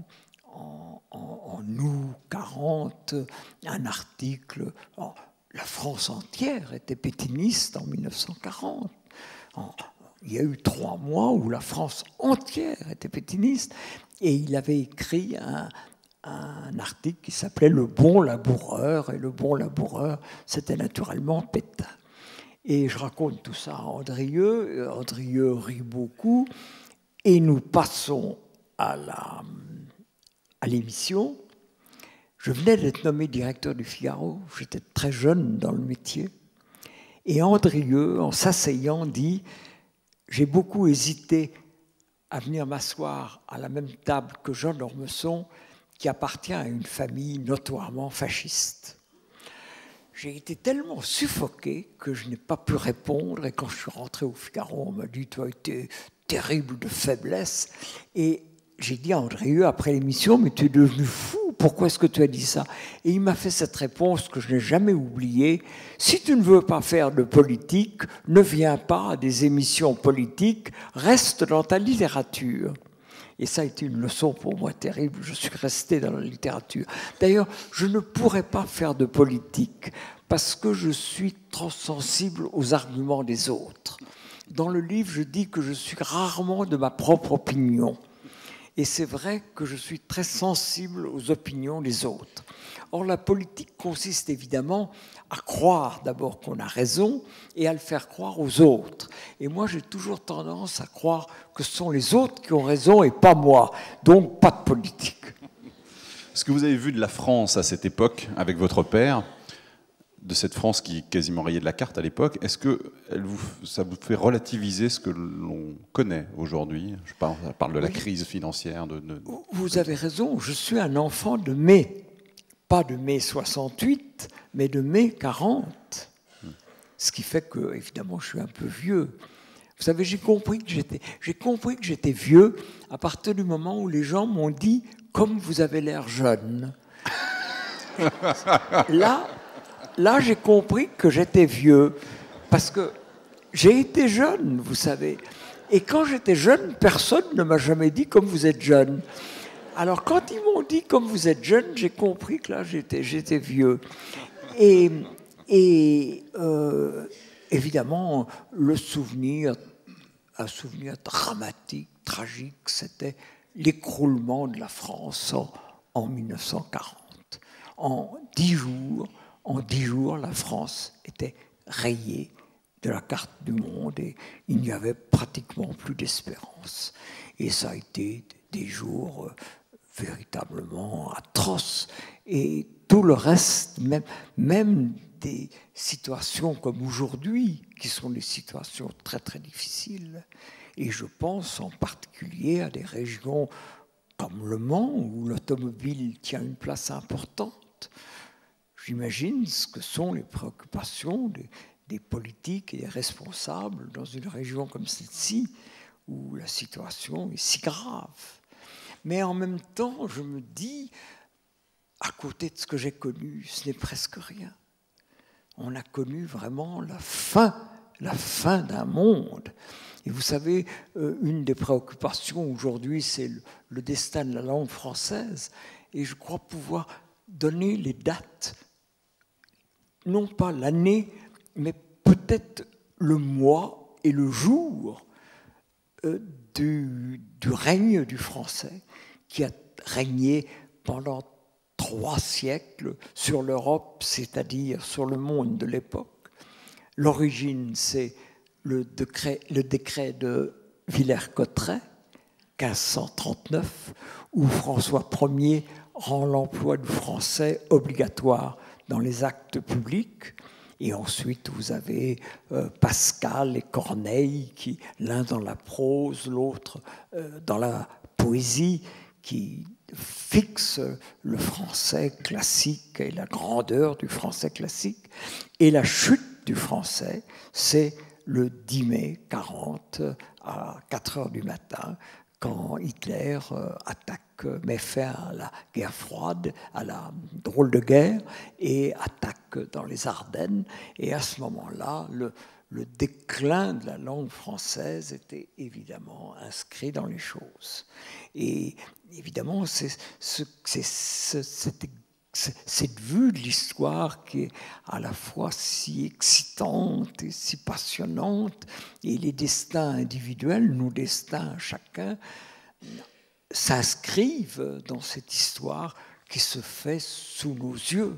août 40 un article. La France entière était pétainiste en 1940. Il y a eu 3 mois où la France entière était pétainiste, et il avait écrit un article qui s'appelait « Le bon laboureur », et le bon laboureur, c'était naturellement Pétain. Et je raconte tout ça à Andrieux. Andrieux rit beaucoup, et nous passons à l'émission. Je venais d'être nommé directeur du Figaro, j'étais très jeune dans le métier, et Andrieux, en s'asseyant, dit « J'ai beaucoup hésité à venir m'asseoir à la même table que Jean d'Ormesson, qui appartient à une famille notoirement fasciste. » J'ai été tellement suffoqué que je n'ai pas pu répondre, et quand je suis rentré au Figaro, on m'a dit « Tu as été terrible de faiblesse ». Et j'ai dit à Andrieux après l'émission « Mais tu es devenu fou, pourquoi est-ce que tu as dit ça ?» Et il m'a fait cette réponse que je n'ai jamais oubliée. « Si tu ne veux pas faire de politique, ne viens pas à des émissions politiques, reste dans ta littérature. » Et ça a été une leçon pour moi terrible, je suis resté dans la littérature. D'ailleurs, je ne pourrais pas faire de politique parce que je suis trop sensible aux arguments des autres. Dans le livre, je dis que je suis rarement de ma propre opinion. Et c'est vrai que je suis très sensible aux opinions des autres. Or, la politique consiste évidemment à croire d'abord qu'on a raison et à le faire croire aux autres. Et moi, j'ai toujours tendance à croire que ce sont les autres qui ont raison et pas moi. Donc, pas de politique. Ce que vous avez vu de la France à cette époque, avec votre père, de cette France qui quasiment rayait de la carte à l'époque, est-ce que ça vous fait relativiser ce que l'on connaît aujourd'hui? Je parle de la crise financière. Vous avez raison, je suis un enfant de mai. Pas de mai 68, mais de mai 40. Ce qui fait que, évidemment, je suis un peu vieux. Vous savez, j'ai compris que j'étais vieux à partir du moment où les gens m'ont dit « Comme vous avez l'air jeune ». Là, j'ai compris que j'étais vieux, parce que j'ai été jeune, vous savez. Et quand j'étais jeune, personne ne m'a jamais dit « Comme vous êtes jeune ». Alors, quand ils m'ont dit « Comme vous êtes jeune », j'ai compris que là, j'étais vieux. Et évidemment, un souvenir dramatique, tragique, c'était l'écroulement de la France en 1940. En 10 jours, la France était rayée de la carte du monde et il n'y avait pratiquement plus d'espérance. Et ça a été des jours véritablement atroces. Et tout le reste, même des situations comme aujourd'hui, qui sont des situations très très difficiles. Et je pense en particulier à des régions comme Le Mans, où l'automobile tient une place importante. J'imagine ce que sont les préoccupations des politiques et des responsables dans une région comme celle-ci, où la situation est si grave. Mais en même temps, je me dis, à côté de ce que j'ai connu, ce n'est presque rien. On a connu vraiment la fin d'un monde. Et vous savez, une des préoccupations aujourd'hui, c'est le destin de la langue française. Et je crois pouvoir donner les dates, non pas l'année, mais peut-être le mois et le jour du règne du français, qui a régné pendant 3 siècles sur l'Europe, c'est-à-dire sur le monde de l'époque. L'origine, c'est le décret de Villers-Cotterêts, 1539, où François Ier rend l'emploi du français obligatoire dans les actes publics. Et ensuite, vous avez Pascal et Corneille, qui, l'un dans la prose, l'autre dans la poésie, qui fixent le français classique et la grandeur du français classique. Et la chute du français, c'est le 10 mai 40 à 4 heures du matin, quand Hitler met fin à la guerre froide, à la drôle de guerre, et attaque dans les Ardennes. Et à ce moment-là, le déclin de la langue française était évidemment inscrit dans les choses. Et évidemment, c'est cette vue de l'histoire qui est à la fois si excitante et si passionnante, et les destins individuels, nos destins chacun, s'inscrivent dans cette histoire qui se fait sous nos yeux.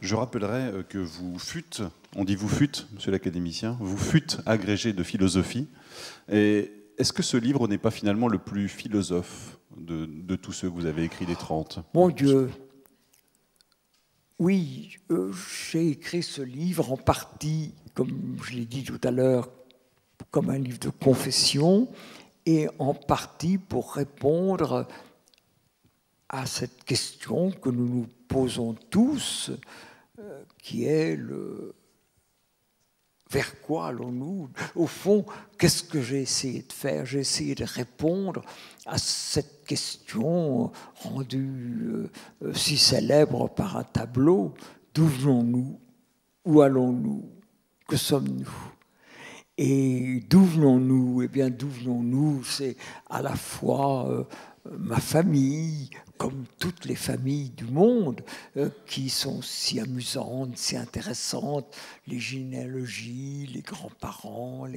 Je rappellerai que vous fûtes, on dit vous fûtes, monsieur l'académicien, vous fûtes agrégé de philosophie. Et est-ce que ce livre n'est pas finalement le plus philosophe de tous ceux que vous avez écrits des 30 ? Mon Dieu, oui, j'ai écrit ce livre en partie, comme je l'ai dit tout à l'heure, comme un livre de confession, et en partie pour répondre à cette question que nous nous posons tous, qui est vers quoi allons-nous ? Au fond, qu'est-ce que j'ai essayé de faire ? J'ai essayé de répondre à cette question rendue si célèbre par un tableau. D'où venons-nous ? Où allons-nous ? Que sommes-nous ? Et d'où venons-nous ? Eh bien, d'où venons-nous ? C'est à la fois ma famille, comme toutes les familles du monde, qui sont si amusantes, si intéressantes, les généalogies, les grands-parents,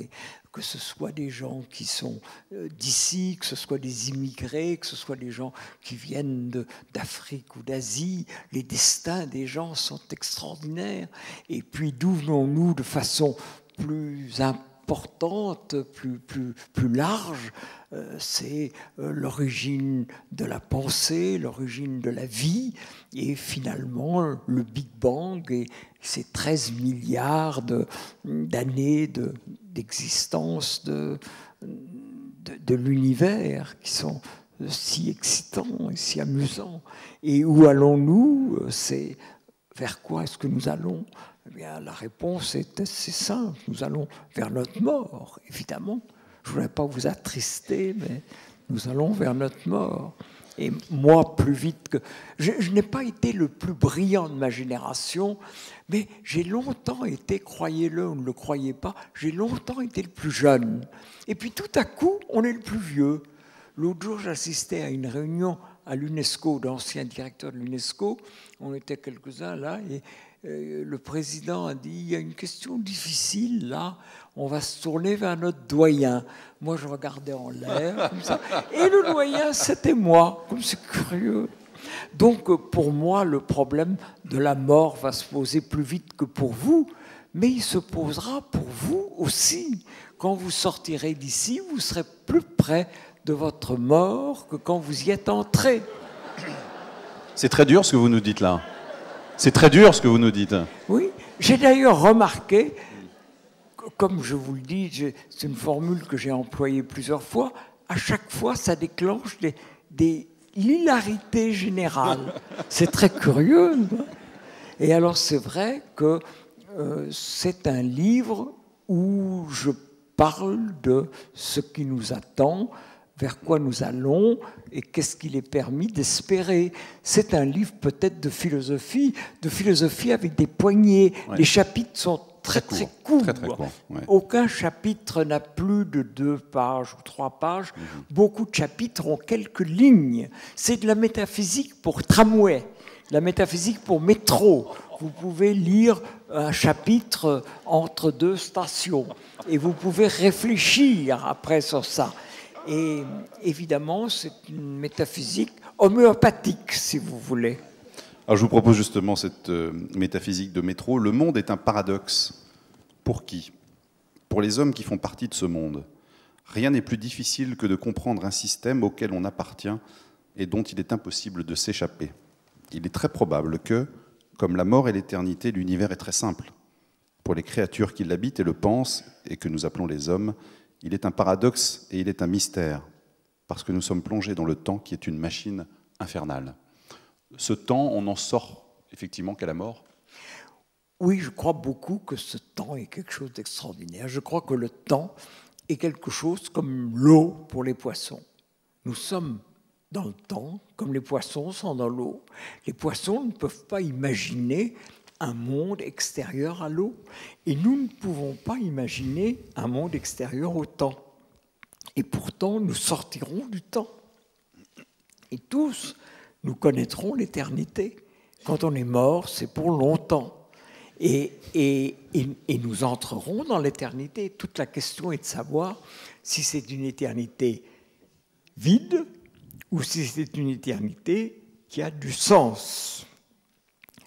que ce soit des gens qui sont d'ici, que ce soit des immigrés, que ce soit des gens qui viennent d'Afrique ou d'Asie, les destins des gens sont extraordinaires. Et puis d'où venons-nous de façon plus importante, plus large, c'est l'origine de la pensée, l'origine de la vie, et finalement le Big Bang et ces 13 milliards d'années d'existence de l'univers qui sont si excitants et si amusants. Et où allons-nous ? C'est vers quoi est-ce que nous allons ? Eh bien, la réponse est assez simple. Nous allons vers notre mort, évidemment. Je ne voudrais pas vous attrister, mais nous allons vers notre mort. Et moi, plus vite que... Je n'ai pas été le plus brillant de ma génération, mais j'ai longtemps été, croyez-le ou ne le croyez pas, j'ai longtemps été le plus jeune. Et puis tout à coup, on est le plus vieux. L'autre jour, j'assistais à une réunion à l'UNESCO, d'anciens directeurs de l'UNESCO. On était quelques-uns là, et le président a dit, il y a une question difficile là, on va se tourner vers notre doyen. Moi, je regardais en l'air, comme ça, et le doyen, c'était moi, comme c'est curieux. Donc, pour moi, le problème de la mort va se poser plus vite que pour vous, mais il se posera pour vous aussi. Quand vous sortirez d'ici, vous serez plus près de votre mort que quand vous y êtes entré. C'est très dur ce que vous nous dites là. C'est très dur ce que vous nous dites. Oui, j'ai d'ailleurs remarqué, comme je vous le dis, c'est une formule que j'ai employée plusieurs fois, à chaque fois ça déclenche des hilarités générales. C'est très curieux. Et alors c'est vrai que c'est un livre où je parle de ce qui nous attend vers quoi nous allons et qu'est-ce qu'il est permis d'espérer. C'est un livre peut-être de philosophie avec des poignées. Ouais. Les chapitres sont très courts. Très court, ouais. Aucun chapitre n'a plus de 2 pages ou 3 pages. Beaucoup de chapitres ont quelques lignes. C'est de la métaphysique pour tramway, la métaphysique pour métro. Vous pouvez lire un chapitre entre 2 stations et vous pouvez réfléchir après sur ça. Et évidemment, c'est une métaphysique homéopathique, si vous voulez. Alors, je vous propose justement cette métaphysique de métro. Le monde est un paradoxe. Pour qui? Pour les hommes qui font partie de ce monde. Rien n'est plus difficile que de comprendre un système auquel on appartient et dont il est impossible de s'échapper. Il est très probable que, comme la mort et l'éternité, l'univers est très simple. Pour les créatures qui l'habitent et le pensent, et que nous appelons les hommes, il est un paradoxe et il est un mystère, parce que nous sommes plongés dans le temps qui est une machine infernale. Ce temps, on n'en sort effectivement qu'à la mort? Oui, je crois beaucoup que ce temps est quelque chose d'extraordinaire. Je crois que le temps est quelque chose comme l'eau pour les poissons. Nous sommes dans le temps, comme les poissons sont dans l'eau. Les poissons ne peuvent pas imaginer un monde extérieur à l'eau. Et nous ne pouvons pas imaginer un monde extérieur au temps. Et pourtant, nous sortirons du temps. Et tous, nous connaîtrons l'éternité. Quand on est mort, c'est pour longtemps. Et nous entrerons dans l'éternité. Toute la question est de savoir si c'est une éternité vide ou si c'est une éternité qui a du sens.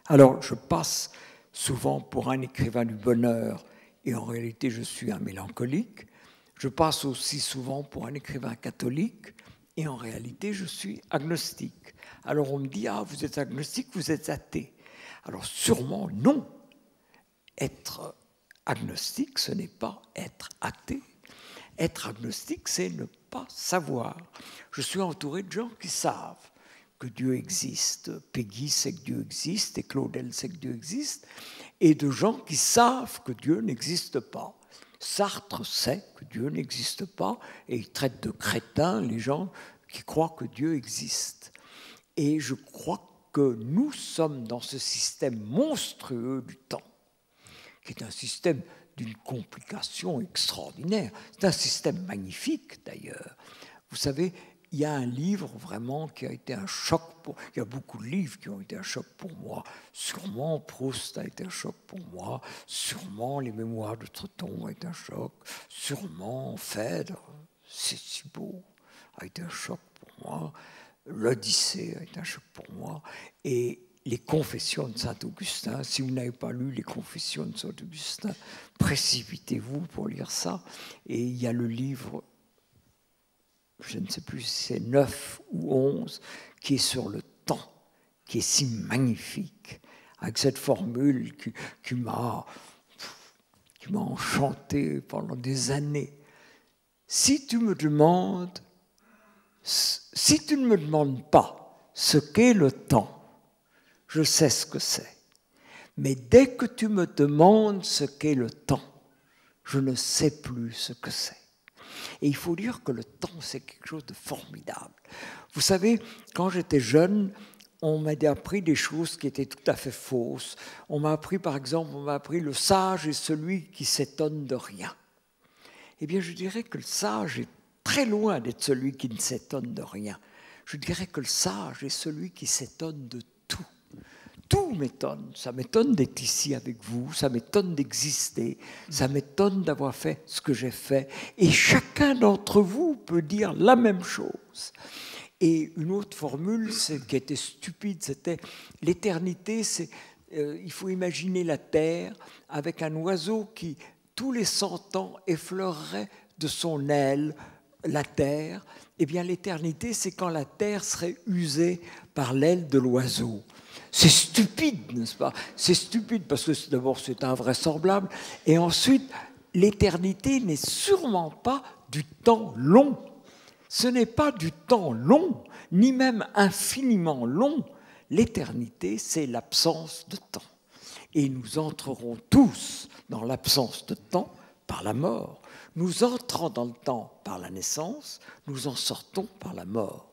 Alors, je passe souvent pour un écrivain du bonheur, et en réalité, je suis un mélancolique. Je passe aussi souvent pour un écrivain catholique, et en réalité, je suis agnostique. Alors, on me dit, ah, vous êtes agnostique, vous êtes athée. Alors, sûrement, non. Être agnostique, ce n'est pas être athée. Être agnostique, c'est ne pas savoir. Je suis entouré de gens qui savent que Dieu existe. Peggy sait que Dieu existe et Claudel sait que Dieu existe. Et de gens qui savent que Dieu n'existe pas. Sartre sait que Dieu n'existe pas et il traite de crétins les gens qui croient que Dieu existe. Et je crois que nous sommes dans ce système monstrueux du temps, qui est un système d'une complication extraordinaire. C'est un système magnifique, d'ailleurs. Vous savez, il y a un livre vraiment qui a été un choc pour... Il y a beaucoup de livres qui ont été un choc pour moi. Sûrement Proust a été un choc pour moi. Sûrement Les Mémoires de Treton ont été un choc. Sûrement Phèdre, c'est si beau, a été un choc pour moi. L'Odyssée a été un choc pour moi. Et les Confessions de Saint-Augustin. Si vous n'avez pas lu les Confessions de Saint-Augustin, précipitez-vous pour lire ça. Et il y a le livre, je ne sais plus si c'est 9 ou 11, qui est sur le temps, qui est si magnifique, avec cette formule qui m'a enchanté pendant des années. Si tu ne me demandes pas ce qu'est le temps, je sais ce que c'est. Mais dès que tu me demandes ce qu'est le temps, je ne sais plus ce que c'est. Et il faut dire que le temps, c'est quelque chose de formidable. Vous savez, quand j'étais jeune, on m'a appris des choses qui étaient tout à fait fausses. On m'a appris, par exemple, le sage est celui qui s'étonne de rien. Eh bien, je dirais que le sage est très loin d'être celui qui ne s'étonne de rien. Je dirais que le sage est celui qui s'étonne de tout. Tout m'étonne. Ça m'étonne d'être ici avec vous, ça m'étonne d'exister, ça m'étonne d'avoir fait ce que j'ai fait. Et chacun d'entre vous peut dire la même chose. Et une autre formule qui était stupide, c'était l'éternité, il faut imaginer la terre avec un oiseau qui, tous les 100 ans, effleurerait de son aile la terre. Eh bien, l'éternité, c'est quand la terre serait usée par l'aile de l'oiseau. C'est stupide, n'est-ce pas? C'est stupide parce que d'abord c'est invraisemblable et ensuite l'éternité n'est sûrement pas du temps long. Ce n'est pas du temps long, ni même infiniment long. L'éternité, c'est l'absence de temps. Et nous entrerons tous dans l'absence de temps par la mort. Nous entrons dans le temps par la naissance, nous en sortons par la mort.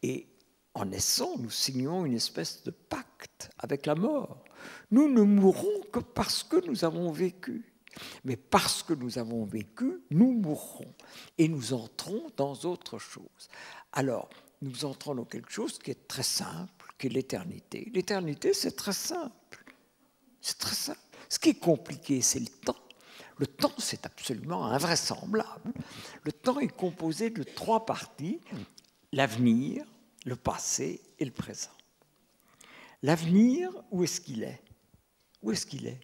Et en naissant, nous signons une espèce de pacte avec la mort. Nous ne mourrons que parce que nous avons vécu. Mais parce que nous avons vécu, nous mourrons. Et nous entrons dans autre chose. Alors, nous entrons dans quelque chose qui est très simple, qui est l'éternité. L'éternité, c'est très simple. C'est très simple. Ce qui est compliqué, c'est le temps. Le temps, c'est absolument invraisemblable. Le temps est composé de 3 parties, l'avenir, le passé et le présent. L'avenir, où est-ce qu'il est? Où est-ce qu'il est?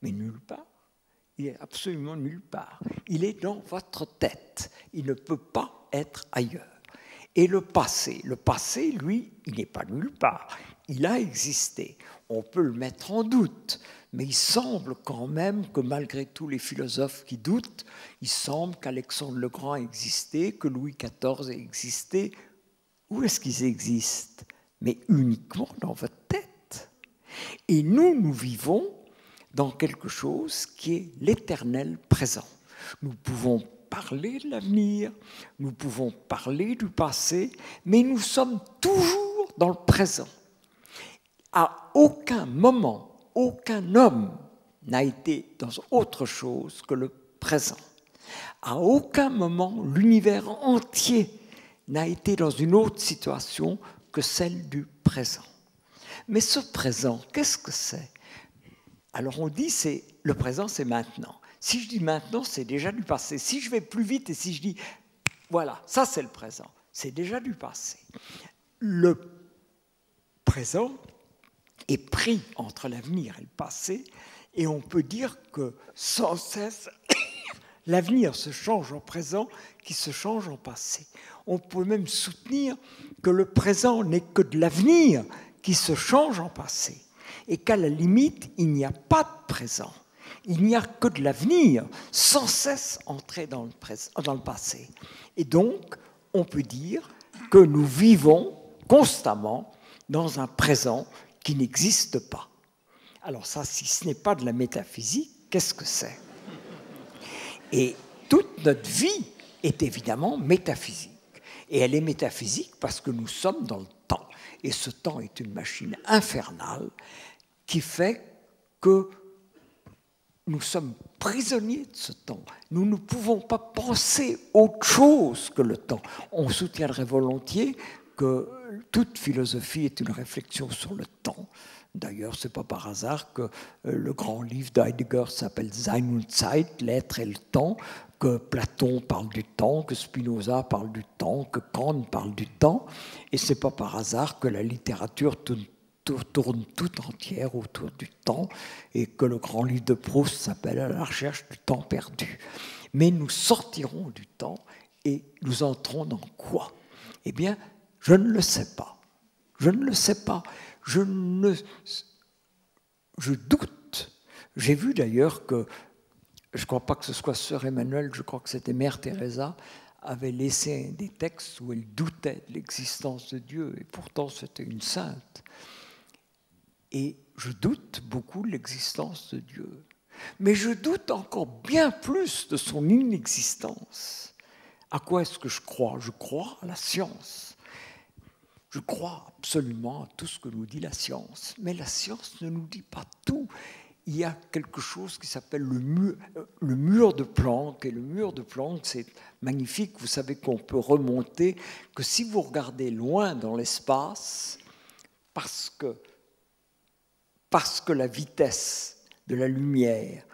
Mais nulle part. Il est absolument nulle part. Il est dans votre tête. Il ne peut pas être ailleurs. Et le passé, lui, il n'est pas nulle part. Il a existé. On peut le mettre en doute. Mais il semble quand même que malgré tous les philosophes qui doutent, il semble qu'Alexandre le Grand a existé, que Louis XIV a existé. Où est-ce qu'ils existent? Mais uniquement dans votre tête. Et nous vivons dans quelque chose qui est l'éternel présent. Nous pouvons parler de l'avenir, nous pouvons parler du passé, mais nous sommes toujours dans le présent. À aucun moment, aucun homme n'a été dans autre chose que le présent. À aucun moment, l'univers entier n'a été dans une autre situation que celle du présent. Mais ce présent, qu'est-ce que c'est? Alors on dit le présent, c'est maintenant. Si je dis maintenant, c'est déjà du passé. Si je vais plus vite et si je dis voilà, ça c'est le présent, c'est déjà du passé. Le présent est pris entre l'avenir et le passé et on peut dire que sans cesse, l'avenir se change en présent qui se change en passé. On peut même soutenir que le présent n'est que de l'avenir qui se change en passé. Et qu'à la limite, il n'y a pas de présent. Il n'y a que de l'avenir, sans cesse entré dans le passé. Et donc, on peut dire que nous vivons constamment dans un présent qui n'existe pas. Alors ça, si ce n'est pas de la métaphysique, qu'est-ce que c'est? Et toute notre vie est évidemment métaphysique. Et elle est métaphysique parce que nous sommes dans le temps. Et ce temps est une machine infernale qui fait que nous sommes prisonniers de ce temps. Nous ne pouvons pas penser autre chose que le temps. On soutiendrait volontiers que toute philosophie est une réflexion sur le temps. D'ailleurs, ce n'est pas par hasard que le grand livre d'Heidegger s'appelle Sein und Zeit, l'être et le temps, que Platon parle du temps, que Spinoza parle du temps, que Kant parle du temps. Et ce n'est pas par hasard que la littérature tourne tout entière autour du temps et que le grand livre de Proust s'appelle « À la recherche du temps perdu ». Mais nous sortirons du temps et nous entrons dans quoi? Eh bien, je ne le sais pas. Je ne le sais pas. Je doute. J'ai vu d'ailleurs que, je ne crois pas que ce soit Sœur Emmanuelle, je crois que c'était Mère Teresa, avait laissé des textes où elle doutait de l'existence de Dieu, et pourtant c'était une sainte. Et je doute beaucoup de l'existence de Dieu. Mais je doute encore bien plus de son inexistence. À quoi est-ce que je crois? Je crois à la science. Je crois absolument à tout ce que nous dit la science. Mais la science ne nous dit pas tout. Il y a quelque chose qui s'appelle le mur de Planck. Et le mur de Planck, c'est magnifique. Vous savez qu'on peut remonter, que si vous regardez loin dans l'espace, parce que la vitesse de la lumière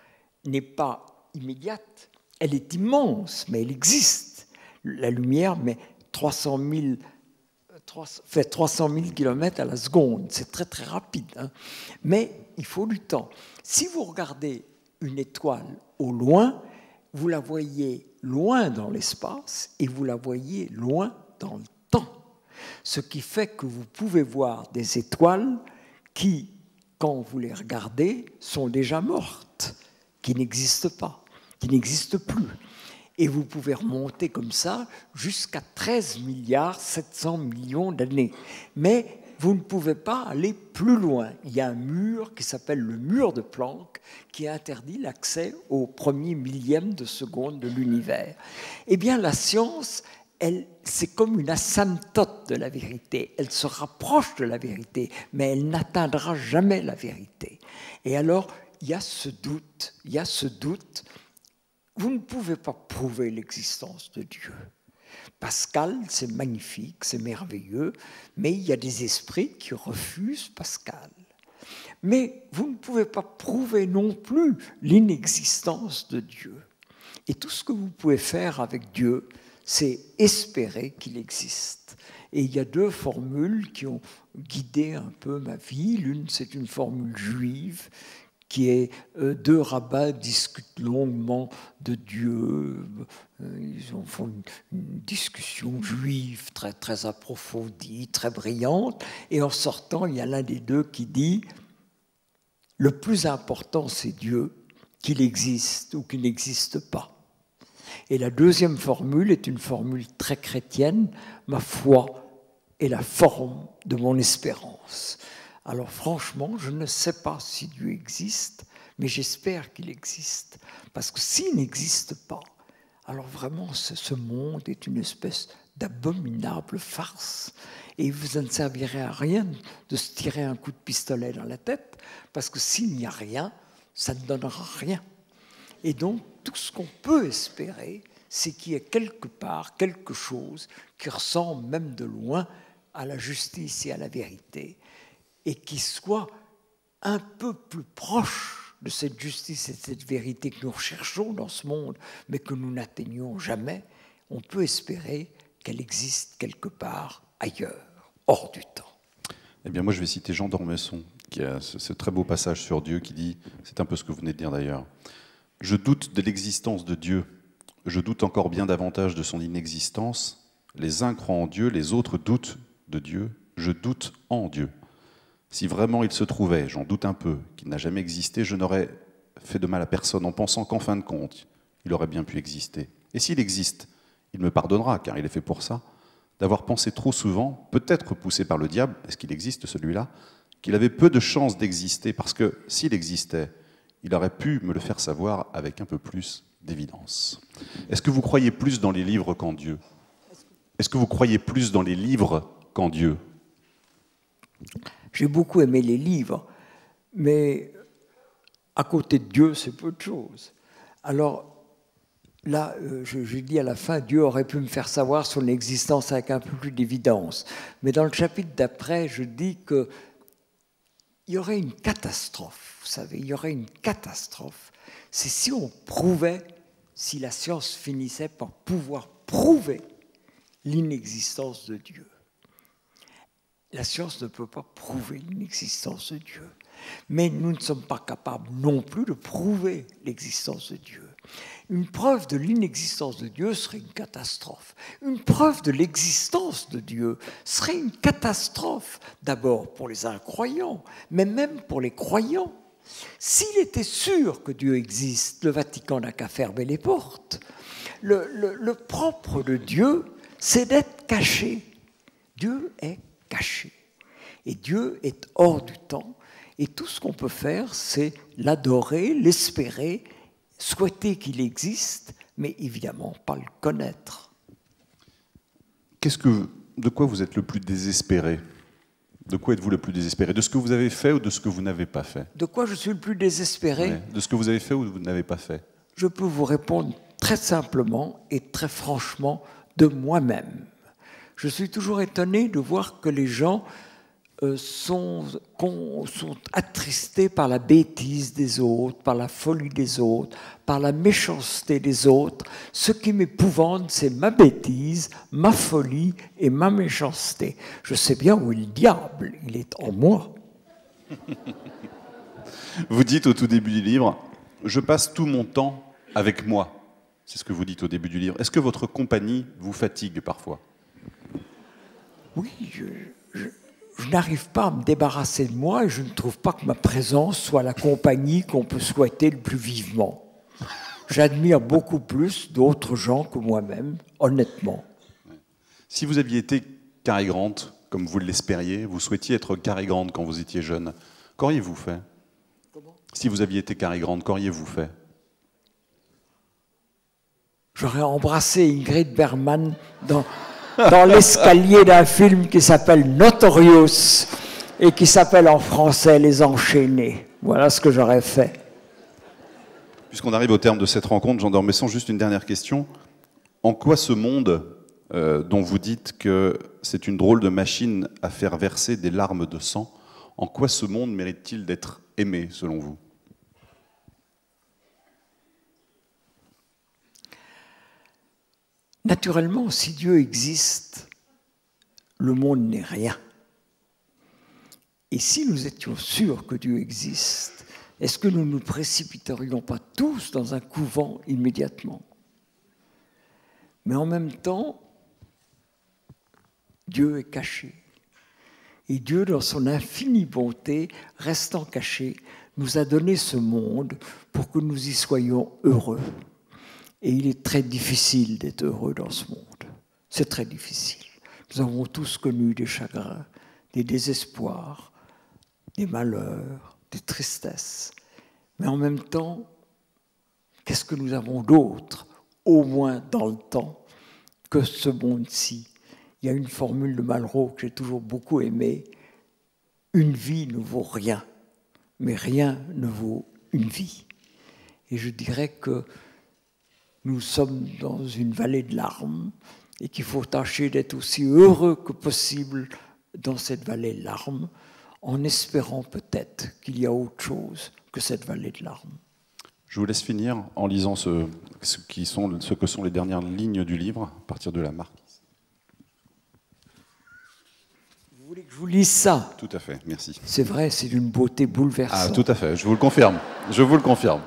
n'est pas immédiate, elle est immense, mais elle existe. La lumière fait 300 000 km à la seconde. C'est très, très rapide. Hein. Mais il faut du temps. Si vous regardez une étoile au loin, vous la voyez loin dans l'espace et vous la voyez loin dans le temps. Ce qui fait que vous pouvez voir des étoiles qui, quand vous les regardez, sont déjà mortes, qui n'existent pas, qui n'existent plus. Et vous pouvez remonter comme ça jusqu'à 13 milliards 700 millions d'années. Mais vous ne pouvez pas aller plus loin. Il y a un mur qui s'appelle le mur de Planck qui interdit l'accès au premier millième de seconde de l'univers. Eh bien, la science, c'est comme une asymptote de la vérité. Elle se rapproche de la vérité, mais elle n'atteindra jamais la vérité. Et alors, il y a ce doute. Vous ne pouvez pas prouver l'existence de Dieu. Pascal, c'est magnifique, c'est merveilleux, mais il y a des esprits qui refusent Pascal. Mais vous ne pouvez pas prouver non plus l'inexistence de Dieu. Et tout ce que vous pouvez faire avec Dieu, c'est espérer qu'il existe. Et il y a deux formules qui ont guidé un peu ma vie. L'une, c'est une formule juive, qui est deux rabbins discutent longuement de Dieu. Ils font une discussion juive très, très approfondie, très brillante. Et en sortant, il y a l'un des deux qui dit « Le plus important, c'est Dieu, qu'il existe ou qu'il n'existe pas. » Et la deuxième formule est une formule très chrétienne. « Ma foi est la forme de mon espérance. » Alors franchement, je ne sais pas si Dieu existe, mais j'espère qu'il existe. Parce que s'il n'existe pas, alors vraiment ce monde est une espèce d'abominable farce. Et ça ne servirait à rien de se tirer un coup de pistolet dans la tête, parce que s'il n'y a rien, ça ne donnera rien. Et donc, tout ce qu'on peut espérer, c'est qu'il y ait quelque part quelque chose qui ressemble même de loin à la justice et à la vérité, et qui soit un peu plus proche de cette justice et de cette vérité que nous recherchons dans ce monde, mais que nous n'atteignons jamais. On peut espérer qu'elle existe quelque part ailleurs, hors du temps. Eh bien, moi, je vais citer Jean d'Ormesson, qui a ce très beau passage sur Dieu, qui dit, c'est un peu ce que vous venez de dire d'ailleurs, « Je doute de l'existence de Dieu, je doute encore bien davantage de son inexistence. Les uns croient en Dieu, les autres doutent de Dieu, je doute en Dieu. Si vraiment il se trouvait, j'en doute un peu, qu'il n'a jamais existé, je n'aurais fait de mal à personne en pensant qu'en fin de compte, il aurait bien pu exister. Et s'il existe, il me pardonnera, car il est fait pour ça, d'avoir pensé trop souvent, peut-être poussé par le diable, est-ce qu'il existe celui-là, qu'il avait peu de chances d'exister, parce que s'il existait, il aurait pu me le faire savoir avec un peu plus d'évidence. Est-ce que vous croyez plus dans les livres qu'en Dieu? Est-ce que vous croyez plus dans les livres qu'en Dieu? J'ai beaucoup aimé les livres, mais à côté de Dieu, c'est peu de choses. Alors là, je dis à la fin, Dieu aurait pu me faire savoir son existence avec un peu plus d'évidence. Mais dans le chapitre d'après, je dis qu'il y aurait une catastrophe, vous savez, il y aurait une catastrophe. C'est si on prouvait, si la science finissait par pouvoir prouver l'inexistence de Dieu. La science ne peut pas prouver l'inexistence de Dieu. Mais nous ne sommes pas capables non plus de prouver l'existence de Dieu. Une preuve de l'inexistence de Dieu serait une catastrophe. Une preuve de l'existence de Dieu serait une catastrophe, d'abord pour les incroyants, mais même pour les croyants. S'il était sûr que Dieu existe, le Vatican n'a qu'à fermer les portes. Le propre de Dieu, c'est d'être caché. Dieu est caché. Et Dieu est hors du temps. Et tout ce qu'on peut faire, c'est l'adorer, l'espérer, souhaiter qu'il existe, mais évidemment pas le connaître. De quoi vous êtes le plus désespéré? De quoi êtes-vous le plus désespéré? De ce que vous avez fait ou de ce que vous n'avez pas fait? De quoi je suis le plus désespéré? Ouais. De ce que vous avez fait ou vous n'avez pas fait? Je peux vous répondre très simplement et très franchement de moi-même. Je suis toujours étonné de voir que les gens sont attristés par la bêtise des autres, par la folie des autres, par la méchanceté des autres. Ce qui m'épouvante, c'est ma bêtise, ma folie et ma méchanceté. Je sais bien où est le diable, il est en moi. Vous dites au tout début du livre, « Je passe tout mon temps avec moi ». C'est ce que vous dites au début du livre. Est-ce que votre compagnie vous fatigue parfois? Oui, je n'arrive pas à me débarrasser de moi et je ne trouve pas que ma présence soit la compagnie qu'on peut souhaiter le plus vivement. J'admire beaucoup plus d'autres gens que moi-même, honnêtement. Si vous aviez été Cary Grant, comme vous l'espériez. Vous souhaitiez être Cary Grant quand vous étiez jeune. Qu'auriez-vous fait? Si vous aviez été Cary Grant, qu'auriez-vous fait? J'aurais embrassé Ingrid Bergman dans l'escalier d'un film qui s'appelle Notorious et qui s'appelle en français Les Enchaînés. Voilà ce que j'aurais fait. Puisqu'on arrive au terme de cette rencontre, Jean d'Ormesson, juste une dernière question. En quoi ce monde, dont vous dites que c'est une drôle de machine à faire verser des larmes de sang, en quoi ce monde mérite-t-il d'être aimé, selon vous? Naturellement, si Dieu existe, le monde n'est rien. Et si nous étions sûrs que Dieu existe, est-ce que nous ne nous précipiterions pas tous dans un couvent immédiatement? Mais en même temps, Dieu est caché. Et Dieu, dans son infinie bonté, restant caché, nous a donné ce monde pour que nous y soyons heureux. Et il est très difficile d'être heureux dans ce monde. C'est très difficile. Nous avons tous connu des chagrins, des désespoirs, des malheurs, des tristesses. Mais en même temps, qu'est-ce que nous avons d'autre, au moins dans le temps, que ce monde-ci? Il y a une formule de Malraux que j'ai toujours beaucoup aimée. Une vie ne vaut rien, mais rien ne vaut une vie. Et je dirais que nous sommes dans une vallée de larmes et qu'il faut tâcher d'être aussi heureux que possible dans cette vallée de larmes, en espérant peut-être qu'il y a autre chose que cette vallée de larmes. Je vous laisse finir en lisant ce que sont les dernières lignes du livre, à partir de la Marquise. Vous voulez que je vous lise ça? Tout à fait, merci. C'est vrai, c'est d'une beauté bouleversante. Ah, tout à fait, je vous le confirme. Je vous le confirme.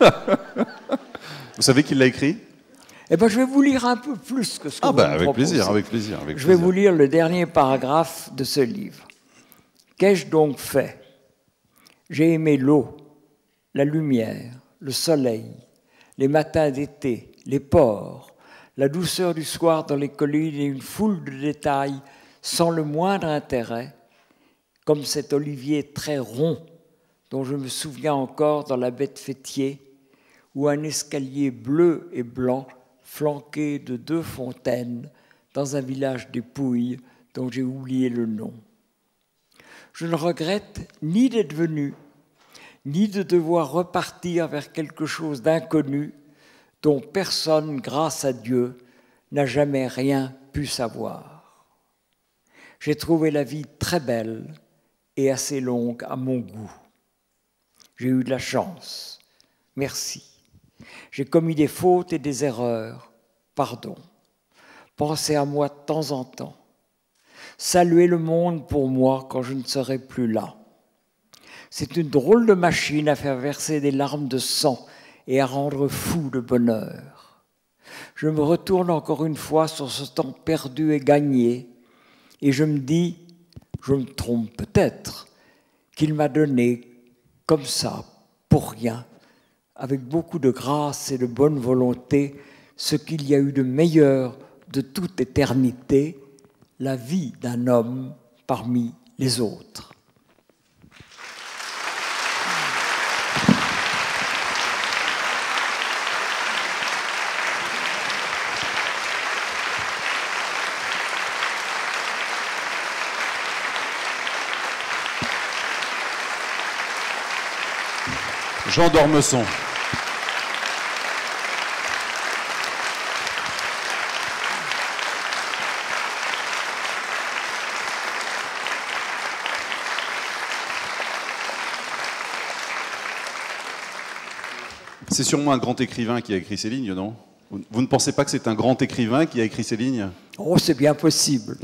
Vous savez qui l'a écrit? Eh bien, je vais vous lire un peu plus que ce que vous me avec proposez. plaisir, avec plaisir. Je vais vous lire le dernier paragraphe de ce livre. Qu'ai-je donc fait? J'ai aimé l'eau, la lumière, le soleil, les matins d'été, les ports, la douceur du soir dans les collines et une foule de détails sans le moindre intérêt, comme cet olivier très rond dont je me souviens encore dans la baie de Fêtier, ou un escalier bleu et blanc flanqué de 2 fontaines dans un village des Pouilles dont j'ai oublié le nom. Je ne regrette ni d'être venu, ni de devoir repartir vers quelque chose d'inconnu dont personne, grâce à Dieu, n'a jamais rien pu savoir. J'ai trouvé la vie très belle et assez longue à mon goût. J'ai eu de la chance. Merci. J'ai commis des fautes et des erreurs. Pardon. Pensez à moi de temps en temps. Saluez le monde pour moi quand je ne serai plus là. C'est une drôle de machine à faire verser des larmes de sang et à rendre fou de bonheur. Je me retourne encore une fois sur ce temps perdu et gagné et je me dis, je me trompe peut-être, qu'il m'a donné comme ça, pour rien, avec beaucoup de grâce et de bonne volonté, ce qu'il y a eu de meilleur de toute éternité, la vie d'un homme parmi les autres. Jean d'Ormesson. C'est sûrement un grand écrivain qui a écrit ces lignes, non? Vous ne pensez pas que c'est un grand écrivain qui a écrit ces lignes? Oh, c'est bien possible.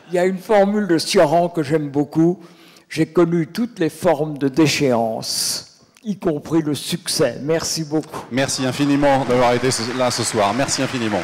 Il y a une formule de Sioran que j'aime beaucoup. J'ai connu toutes les formes de déchéance, y compris le succès. Merci beaucoup. Merci infiniment d'avoir été là ce soir. Merci infiniment.